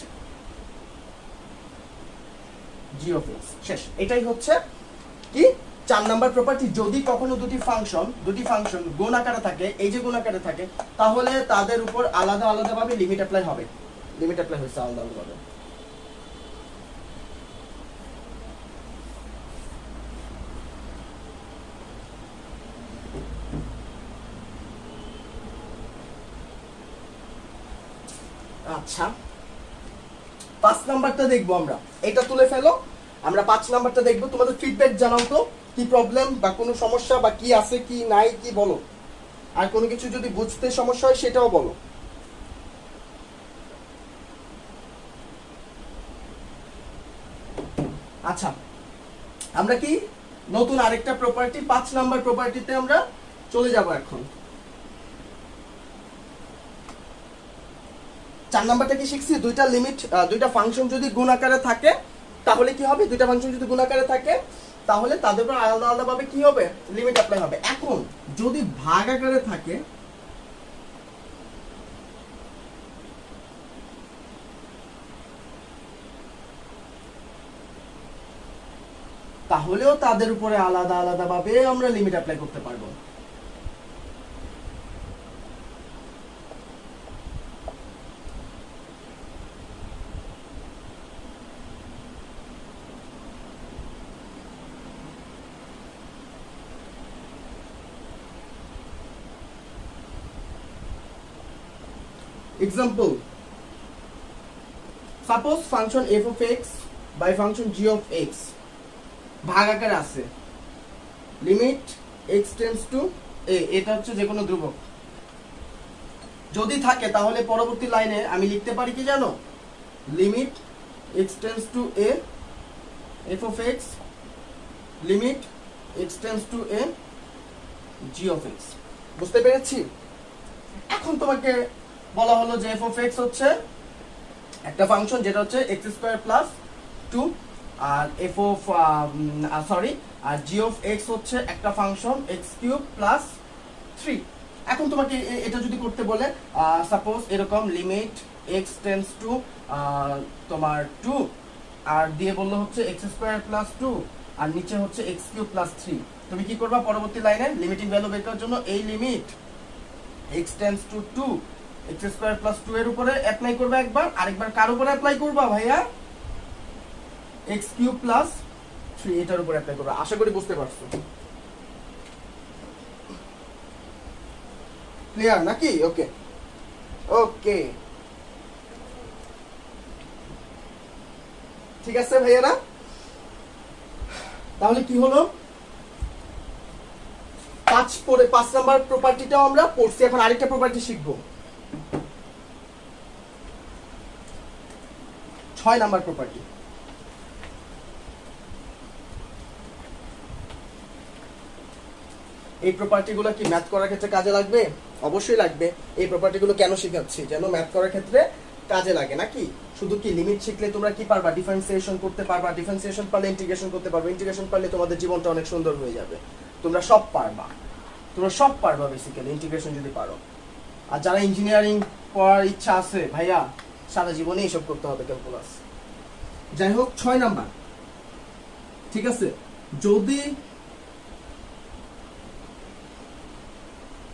G of x, শেষ। এটাই হচ্ছে কি 4 নাম্বার প্রপার্টি। যদি কখনো দুটি ফাংশন গুণ আকারে থাকে, এই যে গুণ আকারে থাকে, তাহলে তাদের উপর আলাদা আলাদা ভাবে লিমিট অ্যাপ্লাই হবে। লিমিট অ্যাপ্লাই হচ্ছে আলাদা আলাদা ভাবে। আচ্ছা, 5 নাম্বারটা দেখবো আমরা। এটা তুলে ফেলো, আমরা 5 নাম্বারটা দেখবো। তোমাদের ফিডব্যাক জানাও তো, কি প্রবলেম বা কোনো সমস্যা বা কি আছে কি নাই কি বলো। আর কোনো কিছু যদি বুঝতে সমস্যা হয় সেটাও বলো। আচ্ছা, আমরা কি নতুন আরেকটা প্রপার্টি 5 নাম্বার প্রপার্টিতে আমরা চলে যাব এখন। 4 নাম্বারটা কি শিখছি? দুইটা ফাংশন যদি গুণ আকারে থাকে তাহলে কি হবে? দুইটা ফাংশন যদি গুণ আকারে থাকে তাহলে তাদের উপর আলাদা আলাদা ভাবে কি হবে? লিমিট অ্যাপ্লাই হবে। এখন যদি ভাগ আকারে থাকে তাহলেও তাদের উপরে আলাদা আলাদা ভাবে আমরা লিমিট অ্যাপ্লাই করতে পারবো। Example, suppose function f of x by function g of x ভাগ আকারে আছে, limit x tends to a, এটা হচ্ছে যে কোনো ধ্রুবক যদি থাকে তাহলে পরবর্তী লাইনে আমি লিখতে পারি কি জানো? Limit x tends to A F of x, limit x tends to A G of x. বুঝতে পেরেছি? এখন তোমাকে বলা হলো যে এফ অফ এক্স হচ্ছে একটা ফাংশন যেটা হচ্ছে এক্স স্কোয়ার প্লাস 2, আর এফ অফ আর জি অফ এক্স হচ্ছে একটা ফাংশন এক্স কিউব প্লাস 3। এখন তোমাকে এটা যদি করতে বলে, সাপোজ এরকম লিমিট এক্স টেন্ডস টু তোমার 2 আর দিয়ে বললো হচ্ছে এক্স স্কোয়ার প্লাস 2 আর নিচে হচ্ছে এক্স কিউব প্লাস 3, তুমি কি করবা? পরবর্তী লাইনে লিমিটিং ভ্যালু বের করার জন্য এই limit x tends to 2 x square plus 2 এর উপরে অ্যাপ্লাই করবা একবার, আরেকবার কার উপরে অ্যাপ্লাই করবা ভাইয়া? এক্স কিউব প্লাস 3 এটার উপরে অ্যাপ্লাই করবা। আশা করি বুঝতে পারছো। ক্লিয়ার নাকি? ওকে ওকে, ঠিক আছে ভাইয়ারা। তাহলে কি হলো? 5 নাম্বার প্রপার্টিটাও আমরা পড়ছি। এখন আরেকটা প্রপার্টি শিখবো, 6 নাম্বার প্রপার্টি। এই প্রপার্টিগুলো কি ম্যাথ করার ক্ষেত্রে কাজে লাগবে? অবশ্যই লাগবে। এই প্রপার্টিগুলো কেন শেখাচ্ছি? যেন ম্যাথ করার ক্ষেত্রে কাজে লাগে নাকি? শুধু কি লিমিট শিখলে তোমরা কি পারবা? ডিফারেন্সিয়েশন করতে পারবা, ডিফারেন্সিয়েশন পারলে ইন্টিগ্রেশন করতে পারবে, ইন্টিগ্রেশন পারলে তোমাদের জীবনটা অনেক সুন্দর হয়ে যাবে। তোমরা সব পারবা বেসিক্যালি ইন্টিগ্রেশন যদি পারো। আর যারা ইঞ্জিনিয়ারিং পড়ার ইচ্ছা আছে ভাইয়া, সারা জীবনে এইসব করতে হবে ক্যালকুলাস। যাই হোক, 6 নাম্বার, ঠিক আছে। যদি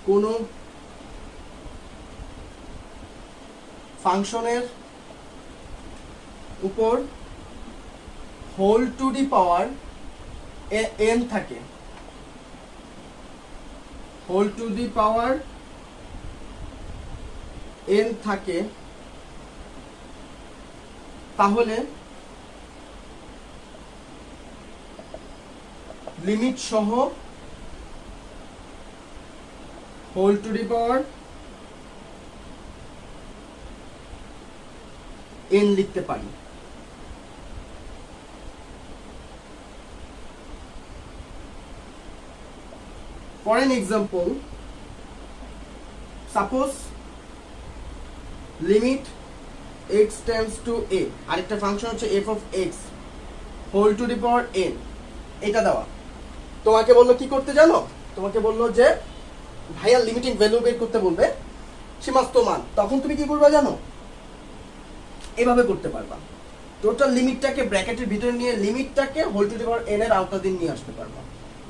কোন ফাংশনের উপর whole to the power n থাকে, whole to the power n থাকে, তাহলে লিমিট সহ whole to the power n লিখতে পারি। For an example, suppose limit x tends to a, আরেকটা ফাংশন হচ্ছে f of x whole to the power n, এটা দেওয়া। তোমাকে বললো কি করতে জানো, তোমাকে বললো যে ভাইয়া লিমিটিং ভ্যালু বের করতে বলবে, সীমাস্ত মান। তখন তুমি কি করবে জানো, এভাবে করতে পারবা, টোটাল লিমিটটাকে ব্র্যাকেটের ভিতরে নিয়ে লিমিটটাকে whole to the power n এর আওতাধীন নিয়ে আসতে পারবা।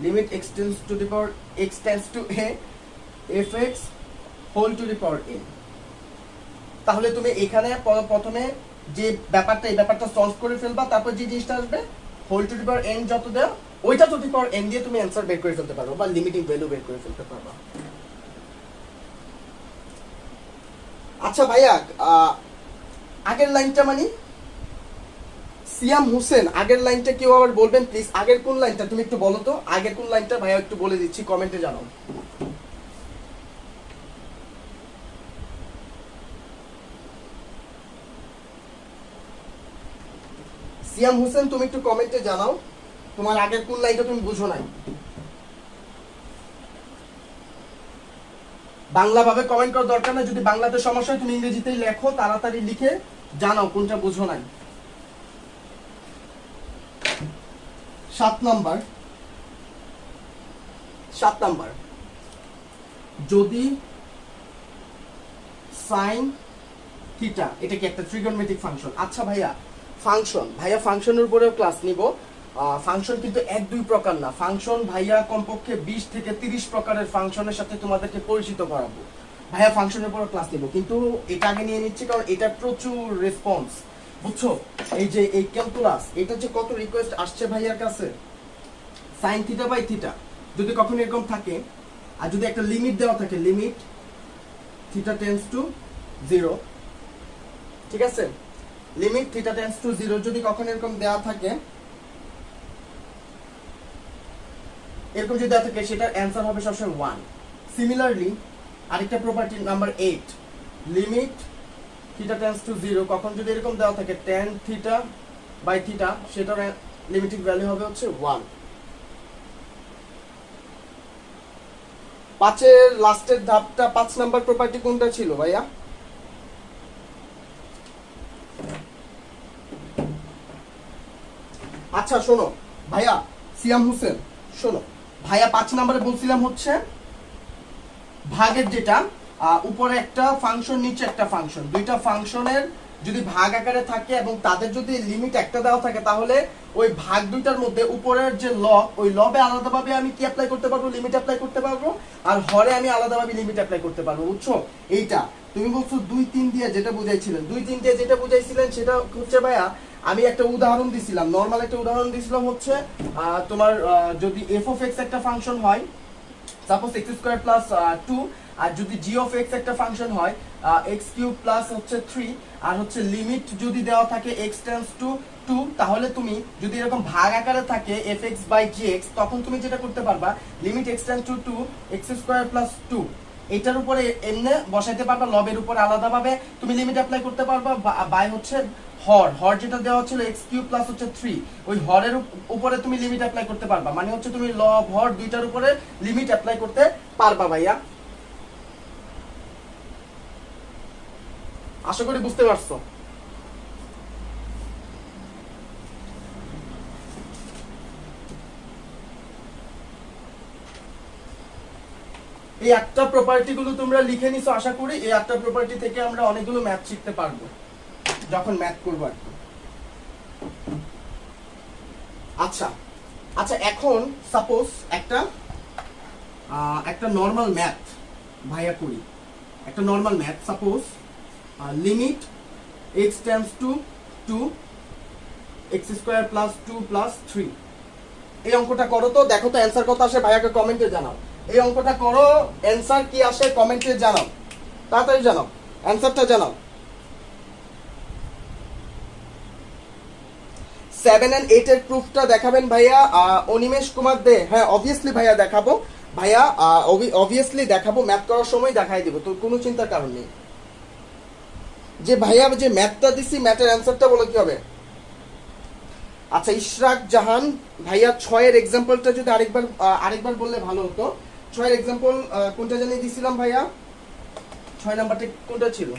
Limit x tends to the power x tends to a fx whole to the power n। তাহলে তুমি এখানে প্রথমে যে ব্যাপারটা, এই ব্যাপারটা সলভ করে ফেলবা, তারপর যে জিনিসটা আসবে whole to the power n যত দেও ওইটা টু দি পাওয়ার n দিয়ে তুমি অ্যানসার বের করে ফেলতে পারবে বা লিমিটিং ভ্যালু বের করে ফেলতে পারবা। আচ্ছা ভাইয়া, আগের লাইনটা মানে সিয়াম হোসেন, আগের লাইনটা কেউ আবার বলবেন প্লিজ, আগের কোন লাইনটা তুমি একটু বলো তো, আগের কোন লাইনটা ভাইয়া একটু বলে দিচ্ছি, কমেন্টে জানাও। সিয়াম হোসেন তুমি একটু কমেন্টে জানাও তোমার আগের কোন লাইনটা তুমি বুঝো নাই। বাংলা ভাবে কমেন্ট করার দরকার না, যদি বাংলাতে সমস্যা হয় তুমি ইংরেজিতেই লেখো, তাড়াতাড়ি লিখে জানাও কোনটা বুঝো নাই। 7 নাম্বার, যদি সাইন থিটা, এটা কি একটা ট্রিগোনোমেট্রিক ফাংশন। আচ্ছা ভাইয়া ফাংশনের উপরেও ক্লাস নিব। ফাংশন কিন্তু 1-2 প্রকার না, ফাংশন ভাইয়া কমপক্ষে 20 থেকে 30 প্রকারের ফাংশনের সাথে তোমাদেরকে পরিচিত করাবো। ভাইয়া ফাংশনের উপরে ক্লাস নিব, কিন্তু এটা আগে নিয়ে নিচ্ছি কারণ এটা প্রচুর রেসপন্স, বুঝছো। এই যে এই ক্যালকুলাস, এটা যে কত রিকোয়েস্ট আসছে ভাইয়ার কাছে। সাইন থিটা বাই থিটা যদি কখনো এরকম থাকে, আর যদি একটা লিমিট দেওয়া থাকে, লিমিট থিটা টেন্ডস টু 0, ঠিক আছে, লিমিট থিটা টেন্ডস টু 0 যদি কখনো এরকম দেওয়া থাকে, এরকম যদি দেওয়া থাকে, সেটার অ্যান্সার হবে সবসময় 1। সিমিলারলি আরেকটা property number 8, limit theta tends to 0 কখন যদি এরকম দেওয়া থাকে tan থিটা বাই থিটা, সেটার লিমিটিং ভ্যালু হবে হচ্ছে 1। 5-এর লাস্টের ধাপটা 5 নাম্বার প্রপার্টি কোনটা ছিল ভাইয়া? আচ্ছা শোনো ভাইয়া, সিয়াম হোসেন শোনো ভাইয়া, 5 নম্বরে বলছিলাম হচ্ছে ভাগের, যেটা উপরে একটা ফাংশন নিচে একটা ফাংশন, দুইটা ফাংশনের যদি ভাগ আকারে থাকে এবং তাদের যদি লিমিট একটা দেওয়া থাকে, তাহলে ওই ভাগ দুইটার মধ্যে উপরের যে লব, ওই লবে আলাদাভাবে আমি কি অ্যাপ্লাই করতে পারবো, লিমিট অ্যাপ্লাই করতে পারবো, আর হরে আমি আলাদাভাবে লিমিট অ্যাপ্লাই করতে পারবো, বুঝছো। এইটা তুমি বলছো 2-3 দিয়ে যেটা বুঝাইছিলেন, 2-3 দিয়ে যেটা বুঝাইছিলেন সেটা হচ্ছে ভাইয়া, আমি একটা উদাহরণ দিছিলাম, নরমাল একটা উদাহরণ দিছিলাম হচ্ছে তোমার যদি f of x একটা ফাংশন হয়, সাপোজ x স্কয়ার প্লাস 2, আর যদি g of x একটা ফাংশন হয় x কিউব প্লাস হচ্ছে 3, আর হচ্ছে লিমিট যদি দেওয়া থাকে x টেন্ডস টু 2, তাহলে তুমি যদি এরকম ভাগ আকারে থাকে fx বাই gx, তখন তুমি যেটা করতে পারবা, limit x tends to 2 x square plus 2, এটার উপরে এমনে বসাইতে পারবা, লবের উপরে আলাদাভাবে তুমি লিমিট অ্যাপ্লাই করতে পারবা, বাই হচ্ছে হর যেটা দেওয়া ছিল x কিউব প্লাস হচ্ছে 3, ওই হরের উপরে তুমি লিমিট অ্যাপ্লাই করতে পারবা, মানে হচ্ছে তুমি লব হর দুইটার উপরে লিমিট অ্যাপ্লাই করতে পারবা ভাইয়া। আশা করি বুঝতে পারছো। এই একটা প্রপার্টি গুলো তোমরা লিখে নিছো, আশা করি এই একটা প্রপার্টি থেকে আমরা অনেকগুলো ম্যাথ শিখতে পারবো যখন ম্যাথ করবো আর কি। আচ্ছা আচ্ছা, এখন সাপোজ একটা নরমাল ম্যাথ ভাইয়া করি, একটা normal math, suppose limit x tends to 2 x square plus 2 plus 3, এই অঙ্কটা করো তো, দেখো তো অ্যানসার কত আসে, ভাইয়াকে কমেন্টে জানাও। এই অঙ্কটা করো, অ্যানসার কি আসে কমেন্টে জানাও, তাড়াতাড়ি জানাও, অ্যানসারটা জানাও। 7 and 8 এর প্রুফটা দেখাবেন ভাইয়া, অনিমেষ কুমার দে। হ্যাঁ অবভিয়াসলি ভাইয়া দেখাবো, ভাইয়া অবভিয়াসলি দেখাবো, ম্যাথ করার সময় দেখাই দিব, তো কোনো চিন্তার কারণ নেই। যে ভাইয়া যে ম্যাথটা দিছি, ম্যাথের অ্যান্সারটা বলে কি হবে? আচ্ছা, ইশরাক জাহান ভাইয়া 6-এর এক্সাম্পলটা যদি আরেকবার বললে ভালো হতো। 6-এর এক্সাম্পল কোনটা জানিয়ে দিছিলাম ভাইয়া? 6 নাম্বারটা কোনটা ছিল?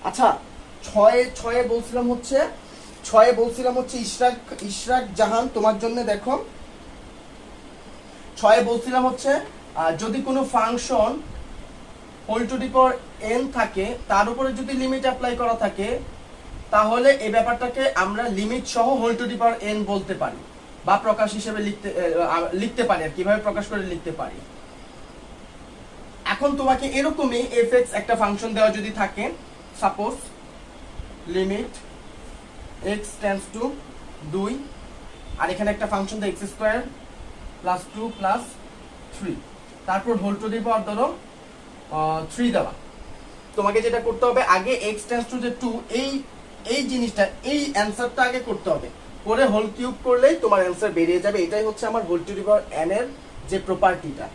আচ্ছা, 6-এ বলছিলাম হচ্ছে ইশরাক জাহান তোমার জন্য দেখো, 6-এ বলছিলাম হচ্ছে যদি কোনো function whole to the power n থাকে, তার উপরে যদি লিমিট অ্যাপ্লাই করা থাকে, তাহলে এই ব্যাপারটাকে আমরা লিমিট সহ whole to the power n বলতে পারি, বা প্রকাশ হিসেবে লিখতে পারি। আর কিভাবে প্রকাশ করে লিখতে পারি? এখন তোমাকে এরকমই fx একটা ফাংশন দেওয়া যদি থাকে, suppose limit x tends to 2, আর এখানে একটা ফাংশন দেয় x স্কয়ার প্লাস 2 প্লাস 3, তারপর হোল টু দি পাওয়ার ধরো 3 দেওয়া। তোমাকে যেটা করতে হবে, আগে x টেন্ডস টু যে 2, এই জিনিসটা, এই অ্যান্সারটা আগে করতে হবে, করে হোল কিউব করলেই তোমার অ্যান্সার বেরিয়ে যাবে। এটাই হচ্ছে আমার whole to the power n এর যে প্রপার্টিটা।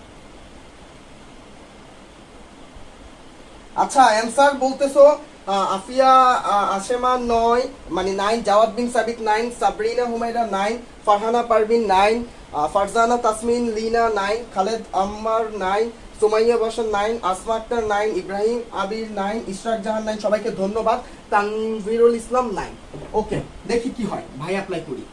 আচ্ছা, অ্যান্সার বলতেছো আফিয়া আশেমা 9, মানে 9, জাওয়াদ বিন সাবিক 9, সাবরিনা হুমায়রা 9, ফারহানা পারভিন 9, ফারজানা তাসমিন লিনা 9, খালেদ আম্মার 9, সুমাইয়া বাসার 9, আসমা আক্তার 9, ইব্রাহিম আবির 9, ইশরাক জাহান 9। সবাইকে ধন্যবাদ। তানভীরুল ইসলাম 9। ওকে, দেখি কি হয়, ভাই অ্যাপ্লাই করি।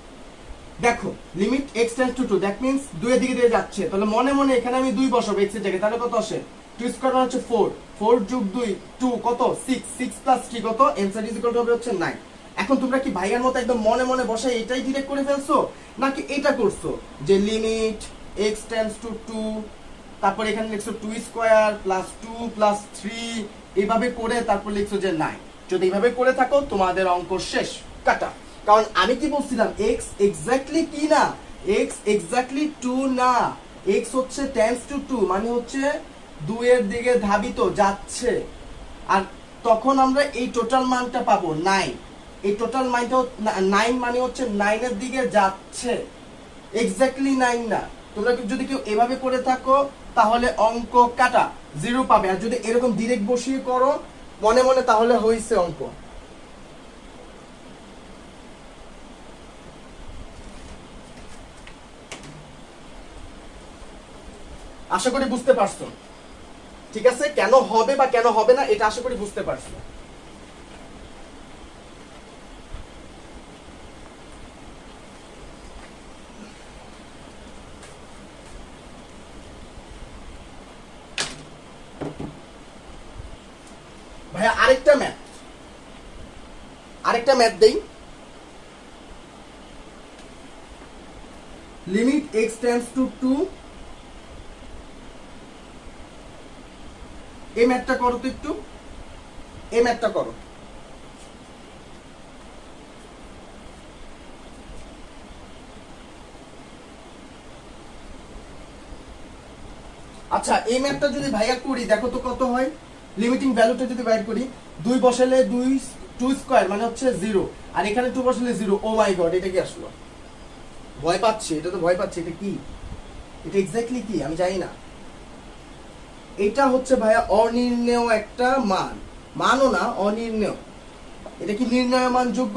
দেখো, limit x tends to 2, that means 2 এর দিকে দিয়ে যাচ্ছে, তাহলে মনে মনে এখানে আমি 2 বসাবো x এর জায়গায়, তাহলে কত আসে? 2 স্কয়ার মানে হচ্ছে 4, 4 যোগ 2 2 কত? 6, 6 প্লাস 3 কত? অ্যানসার ইজ ইকুয়াল টু হবে হচ্ছে 9। এখন তোমরা কি ভাইয়ার মতো একদম মনে মনে বসাই এটাই ডিরেক্ট করে ফেলছো, নাকি এটা করছো যে লিমিট x টেন্ডস টু 2, তারপর এখানে লিখছো 2 স্কয়ার প্লাস 2 প্লাস 3, এইভাবে করে তারপর লিখছো যে 9? যদি এইভাবে করে থাকো, তোমাদের অঙ্ক শেষ, কাটা। কারণ আমি কি বলছিলাম, x এক্স্যাক্টলি কি না, x এক্স্যাক্টলি 2 না, x হচ্ছে টেন্ডস টু 2, মানে হচ্ছে 2 এর দিকে ধাবিত যাচ্ছে। আর তখন আমরা এই টোটাল মানটা পাবো 9। এই টোটাল মানটা 9 মানে হচ্ছে 9 এর দিকে যাচ্ছে, এক্স্যাক্টলি 9 না। তোমরা যদি কেউ এভাবে করে থাকো, তাহলে অঙ্ক কাটা, 0 পাবে। আর যদি এরকম ডিরেক্ট বসিয়ে করো মনে মনে, তাহলে হইছে অঙ্ক। আশা করি বুঝতে পারছো, ঠিক আছে? কেন হবে বা কেন হবে না, এটা আশা করি বুঝতে পারছো। ভাইয়া আরেকটা ম্যাথ দেই। লিমিট x টেন্ডস টু 2, এই ম্যাথটা করো তো একটু, এই ম্যাথটা করো। আচ্ছা, এই ম্যাথটা যদি ভাইয়া করি, দেখো তো কত হয়। লিমিটিং ভ্যালুটা যদি বাইর করি, 2 বসালে 2 স্কয়ার মানে হচ্ছে 0, আর এখানে 2 বসালে 0। ও মাই গড, এটা কি আসলো? ভয় পাচ্ছি, এটা তো ভয় পাচ্ছি। এটা কি? এটা এক্স্যাক্টলি কি আমি জানি না। এটা হচ্ছে ভাইয়া অনির্ণেয় একটা মান, মানও না, অনির্ণেয়। এটা কি নির্ণয় মান যোগ্য?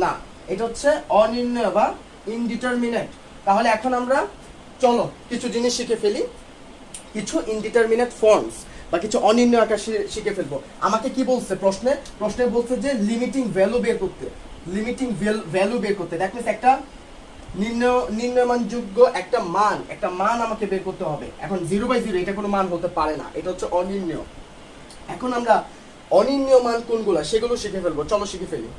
না, এটা হচ্ছে অনির্ণয় বা ইনডিটারমিনেট। তাহলে এখন আমরা চলো কিছু জিনিস শিখে ফেলি, কিছু ইনডিটারমিনেট ফর্মস বা কিছু অনির্ণয় আকার শিখে ফেলবো। আমাকে কি বলছে প্রশ্নে বলছে যে লিমিটিং ভ্যালু বের করতে, দ্যাট মিন্স একটা নির্ণয়মানযোগ্য একটা মান আমাকে বের করতে হবে। এখন 0/0 এটা কোনো মান হতে পারে না, এটা হচ্ছে অনির্ণয়। এখন আমরা অনির্ণয় মান কোনগুলা সেগুলো শিখে ফেলবো, চলো শিখে ফেলি।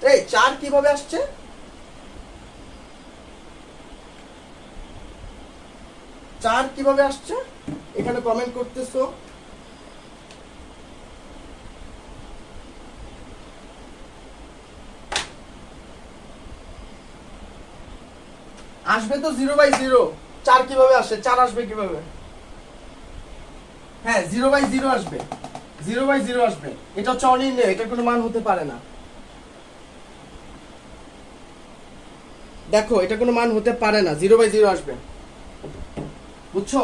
এই 4 কিভাবে আসছে? এখানে কমেন্ট করতেছো। আসবে তো 0/0। 4 কিভাবে আসে? 4 আসবে কিভাবে? হ্যাঁ, 0/0 আসবে। 0/0 আসবে, এটা হচ্ছে অনির্ণয়, এটার কোনো মান হতে পারে না। দেখো এটা কোনো মান হতে পারে না, 0/0 আসবে, বুঝছো?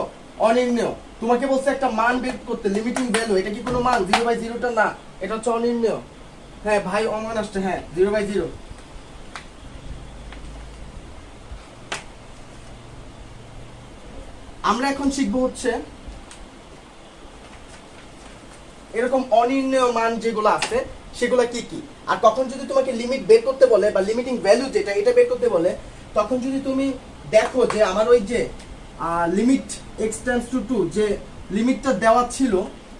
অনির্ণয়। তোমাকে বলছে একটা মান বের করতে, লিমিটিং ভ্যালু, এটা কি কোনো মান? 0/0টা না, এটা হচ্ছে অনির্ণয়। হ্যাঁ ভাই অমান আসছে, হ্যাঁ 0/0। আমরা এখন শিখবো হচ্ছে এরকম অনির্ণয় মান যেগুলো আছে সেগুলো কি কি। আর তখন যদি তোমাকে লিমিট বের করতে বলে বা লিমিটিং ভ্যালু যেটা এটা বের করতে বলে, তখন যদি তুমি দেখো যে আমার ওই যে লিমিট x টেন্ডস টু 2 যে লিমিটটা দেওয়া ছিল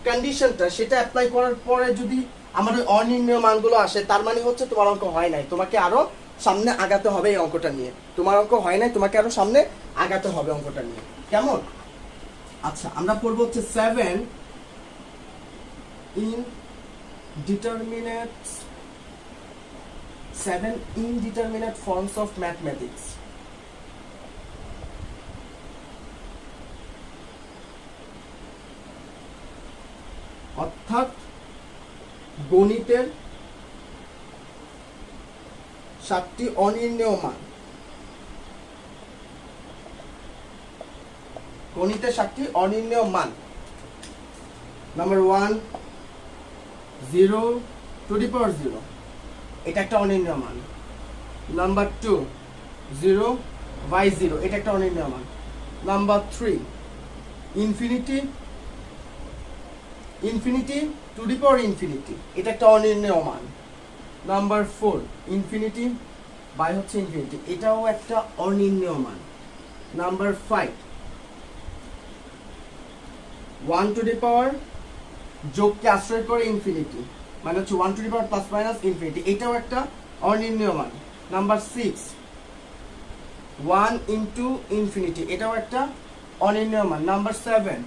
কন্ডিশনটা, সেটা অ্যাপ্লাই করার পরে যদি আমার ওই অনির্ণয় মানগুলো আসে, তার মানে হচ্ছে তোমার অঙ্ক হয় নাই, তোমাকে আরো সামনে আগাতে হবে এই অঙ্কটা নিয়ে। তোমার অঙ্ক হয় নাই, তোমাকে আরো সামনে আগাতে হবে অঙ্কটা নিয়ে, কেমন? আচ্ছা আমরা পড়বো হচ্ছে 7 indeterminate forms of mathematics। অর্থাৎ গণিতের 7টি অনির্ণেয় মান। গণিতের 7টি অনির্ণেয় মান। নাম্বার 1 0 টু দি পাওয়ার 0, এটা একটা অনির্ণেয় মান। নাম্বার 2 0/0, এটা একটা অনির্ণেয় মান। Number 3 infinity two the power infinity, এটা একটা অনির্ণেয় মান। নাম্বার 4 ইনফিনিটি বাই হচ্ছে ইনফিনিটি, এটাও একটা অনির্ণেয় মান। নাম্বার 5 1 টু দি পাওয়ার যোগকে আশ্রয় করে ইনফিনিটি, মানে হচ্ছে 1 two the power plus minus infinity, এটাও একটা অনির্ণেয় মান। নাম্বার 6 1 ইনটু ইনফিনিটি, এটাও একটা অনির্ণেয় মান। নাম্বার 7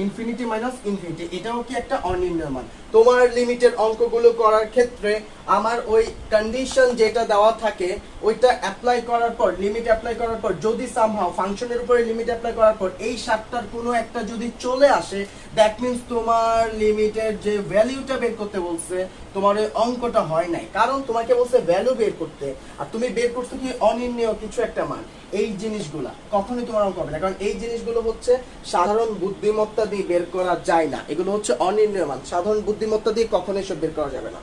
ইনফিনিটি মাইনাস ইনফিনিটি, এটাও কি একটা অনির্ণয় মান। তোমার লিমিটের অঙ্কগুলো করার ক্ষেত্রে আমার ওই কন্ডিশন যেটা দেওয়া থাকে ওইটা অ্যাপ্লাই করার পর, লিমিট অ্যাপ্লাই করার পর, যদি সামহাও ফাংশনের উপরে লিমিট অ্যাপ্লাই করার পর এই 7টার কোনো একটা যদি চলে আসে, দ্যাট মিন্স তোমার লিমিটের যে ভ্যালুটা বের করতে বলছে তোমার ওই অঙ্কটা হয় নাই, কারণ তোমাকে বলছে ভ্যালু বের করতে, আর তুমি বের করছো কি অনির্ণয় কিছু একটা মান। এই জিনিসগুলা কখনোই তোমার অঙ্ক হবে না, কারণ এই জিনিসগুলো হচ্ছে সাধারণ বুদ্ধিমত্তা দিয়ে বের করা যায় না, এগুলো হচ্ছে অনির্ণয় মান, সাধারণ বুদ্ধিমত্তা দিয়ে কখনোই সব বের করা যাবে না।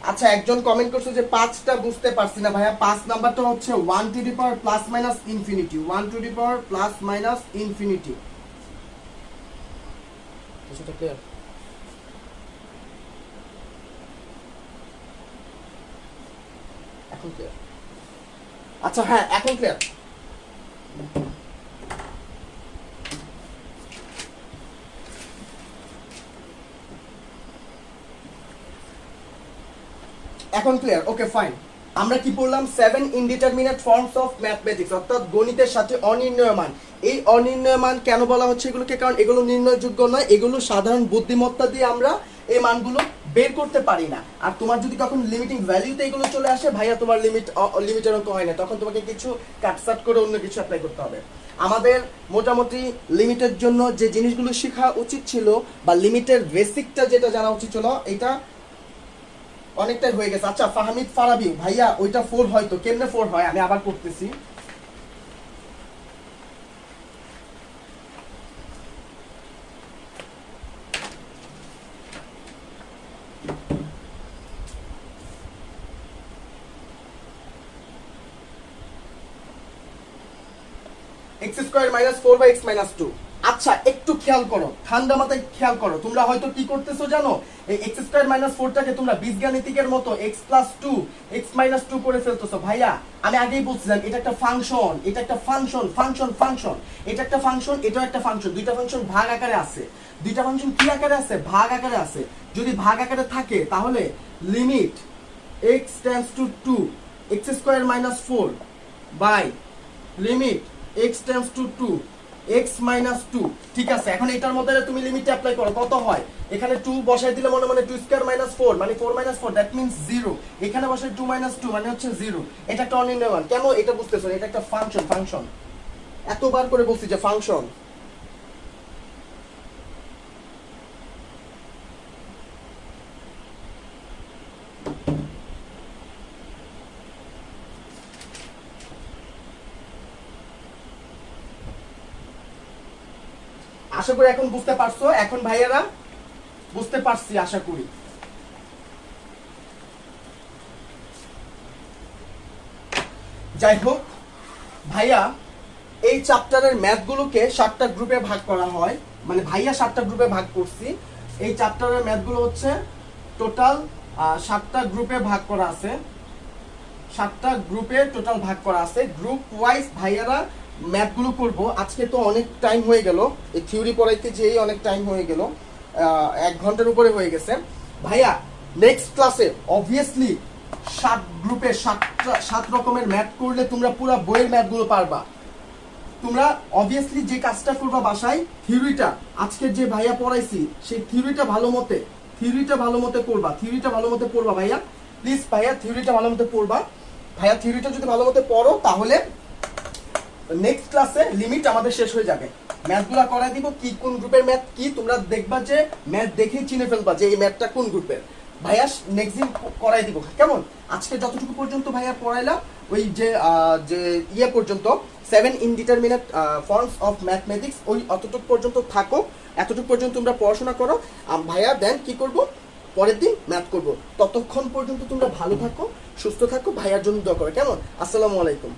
আচ্ছা একজন কমেন্ট করছে যে 5টা বুঝতে পারছি না ভাইয়া, 5 নাম্বারটা হচ্ছে 1 two the power plus minus infinity, 1 two the power plus minus infinity. সেটা ক্লিয়ার? এখন ক্লিয়ার? আচ্ছা হ্যাঁ এখন ক্লিয়ার। এখন ক্লিয়ার, ওকে ফাইন। আমরা কি পড়লাম? 7 ইনডিটারমিনেট ফর্মস অফ ম্যাথমেটিক্স, অর্থাৎ গণিতের সাথে অনির্ণয় মান। এই অনির্ণয় মান কেন বলা হচ্ছে এগুলোকে? কারণ এগুলো নির্ণয়যোগ্য নয়, এগুলো সাধারণ বুদ্ধিমত্তা দিয়ে আমরা এই মানগুলো বের করতে পারি না। আর তোমার যদি কখন লিমিটিং ভ্যালুতে এগুলো চলে আসে, ভাইয়া তোমার লিমিটের অঙ্ক হয় না, তখন তোমাকে কিছু কাটসাট করে অন্য কিছু অ্যাপ্লাই করতে হবে। আমাদের মোটামুটি লিমিটের জন্য যে জিনিসগুলো শেখা উচিত ছিল বা লিমিটের বেসিকটা যেটা জানা উচিত ছিল, এটা অনেকটাই হয়ে গেছে। আচ্ছা ফাহমিদ ফারাবি ভাইয়া, ওইটা 4 হয়তো, কেমনে 4 হয় আমি আবার করতেছি। x square minus 4 by x minus 2। আচ্ছা একটু খেয়াল করো, ঠান্ডা মাথায় খেয়াল করো, তোমরা হয়তো কি করতেছো জানো, এই x স্কয়ার মাইনাস 4টাকে তোমরা বীজগাণিতিকের মতো x প্লাস 2 x মাইনাস 2 করে ফেলতেছো। ভাইয়া আমি আগেই বলছিলাম এটা একটা ফাংশন, এটা একটা ফাংশন, এটা একটা ফাংশন, এটাও একটা ফাংশন, দুইটা ফাংশন ভাগ আকারে আছে। দুইটা ফাংশন কি আকারে আছে? ভাগ আকারে আছে। যদি ভাগ আকারে থাকে তাহলে limit x tends to 2 x square minus 4 by limit x tends to 2 x minus 2। ঠিক আছে, এখন এটার মধ্যে তুমি লিমিট অ্যাপ্লাই করো, কত হয়? এখানে 2 বসাই দিলে মনে মনে 2 স্কয়ার মাইনাস 4 মানে 4 মাইনাস 4, দ্যাট মিন্স 0। এখানে বসাই 2 মাইনাস 2 মানে হচ্ছে 0। এটা একটা অনির্ণয় মান। কেন এটা বুঝতেছো? এটা একটা ফাংশন। এতবার করে বলছি যে ফাংশন। আশা করি এখন বুঝতে পারছো, এখন ভাইয়ারা বুঝতে পারছি আশা করি। যাই হোক ভাইয়া, এই চ্যাপ্টারের ম্যাথগুলোকে 7টা গ্রুপে ভাগ করা হয়, মানে ভাইয়া 7টা গ্রুপে ভাগ করছি। এই চ্যাপ্টারের ম্যাথগুলো হচ্ছে টোটাল 7টা গ্রুপে ভাগ করা আছে, 7টা গ্রুপে টোটাল ভাগ করা আছে। গ্রুপ ওয়াইজ ভাইয়ারা ম্যাথগুলো করব। আজকে তো অনেক টাইম হয়ে গেল, এই থিওরি পড়াইতে যেই অনেক টাইম হয়ে গেল, 1 ঘন্টার উপরে হয়ে গেছে। ভাইয়া নেক্সট ক্লাসে অবভিয়াসলি 7 গ্রুপে 7 রকমের ম্যাথ করলে তোমরা পুরো বইয়ের ম্যাথগুলো পারবা। তোমরা অবভিয়াসলি যে কাজটা করবা বাসায়, থিওরিটা আজকে যে ভাইয়া পড়াইছি সেই থিওরিটা ভালো মতে করবা, থিওরিটা ভালো মতে পড়বা ভাইয়া। প্লিজ ভাইয়া থিওরিটা ভালো মতে পড়বা। ভাইয়া থিওরিটা যদি ভালো মতে পড়ো তাহলে নেক্সট ক্লাসে লিমিট আমাদের শেষ হয়ে যাবে। ম্যাথগুলো করাই দিব, কি কোন গ্রুপের ম্যাথ কি তোমরা দেখবা, যে ম্যাথ দেখেই চিনে ফেলবা যে এই ম্যাথটা কোন গ্রুপের। ভাইয়া নেক্সট দিন করাই দিব, কেমন? আজকে যতটুকু পর্যন্ত ভাইয়া পড়াইলাম, ওই যে ইয়ে পর্যন্ত 7 ইনডিটারমিনেট ফর্মস অফ ম্যাথমেটিক্স, ওই অতটুকু পর্যন্ত থাকো, এতটুকু পর্যন্ত তোমরা পড়াশোনা করো। ভাইয়া দেন কি করব, পরের দিন ম্যাথ করব। ততক্ষণ পর্যন্ত তোমরা ভালো থাকো, সুস্থ থাকো, ভাইয়ার জন্য দোয়া করো, কেমন? আসসালামু আলাইকুম।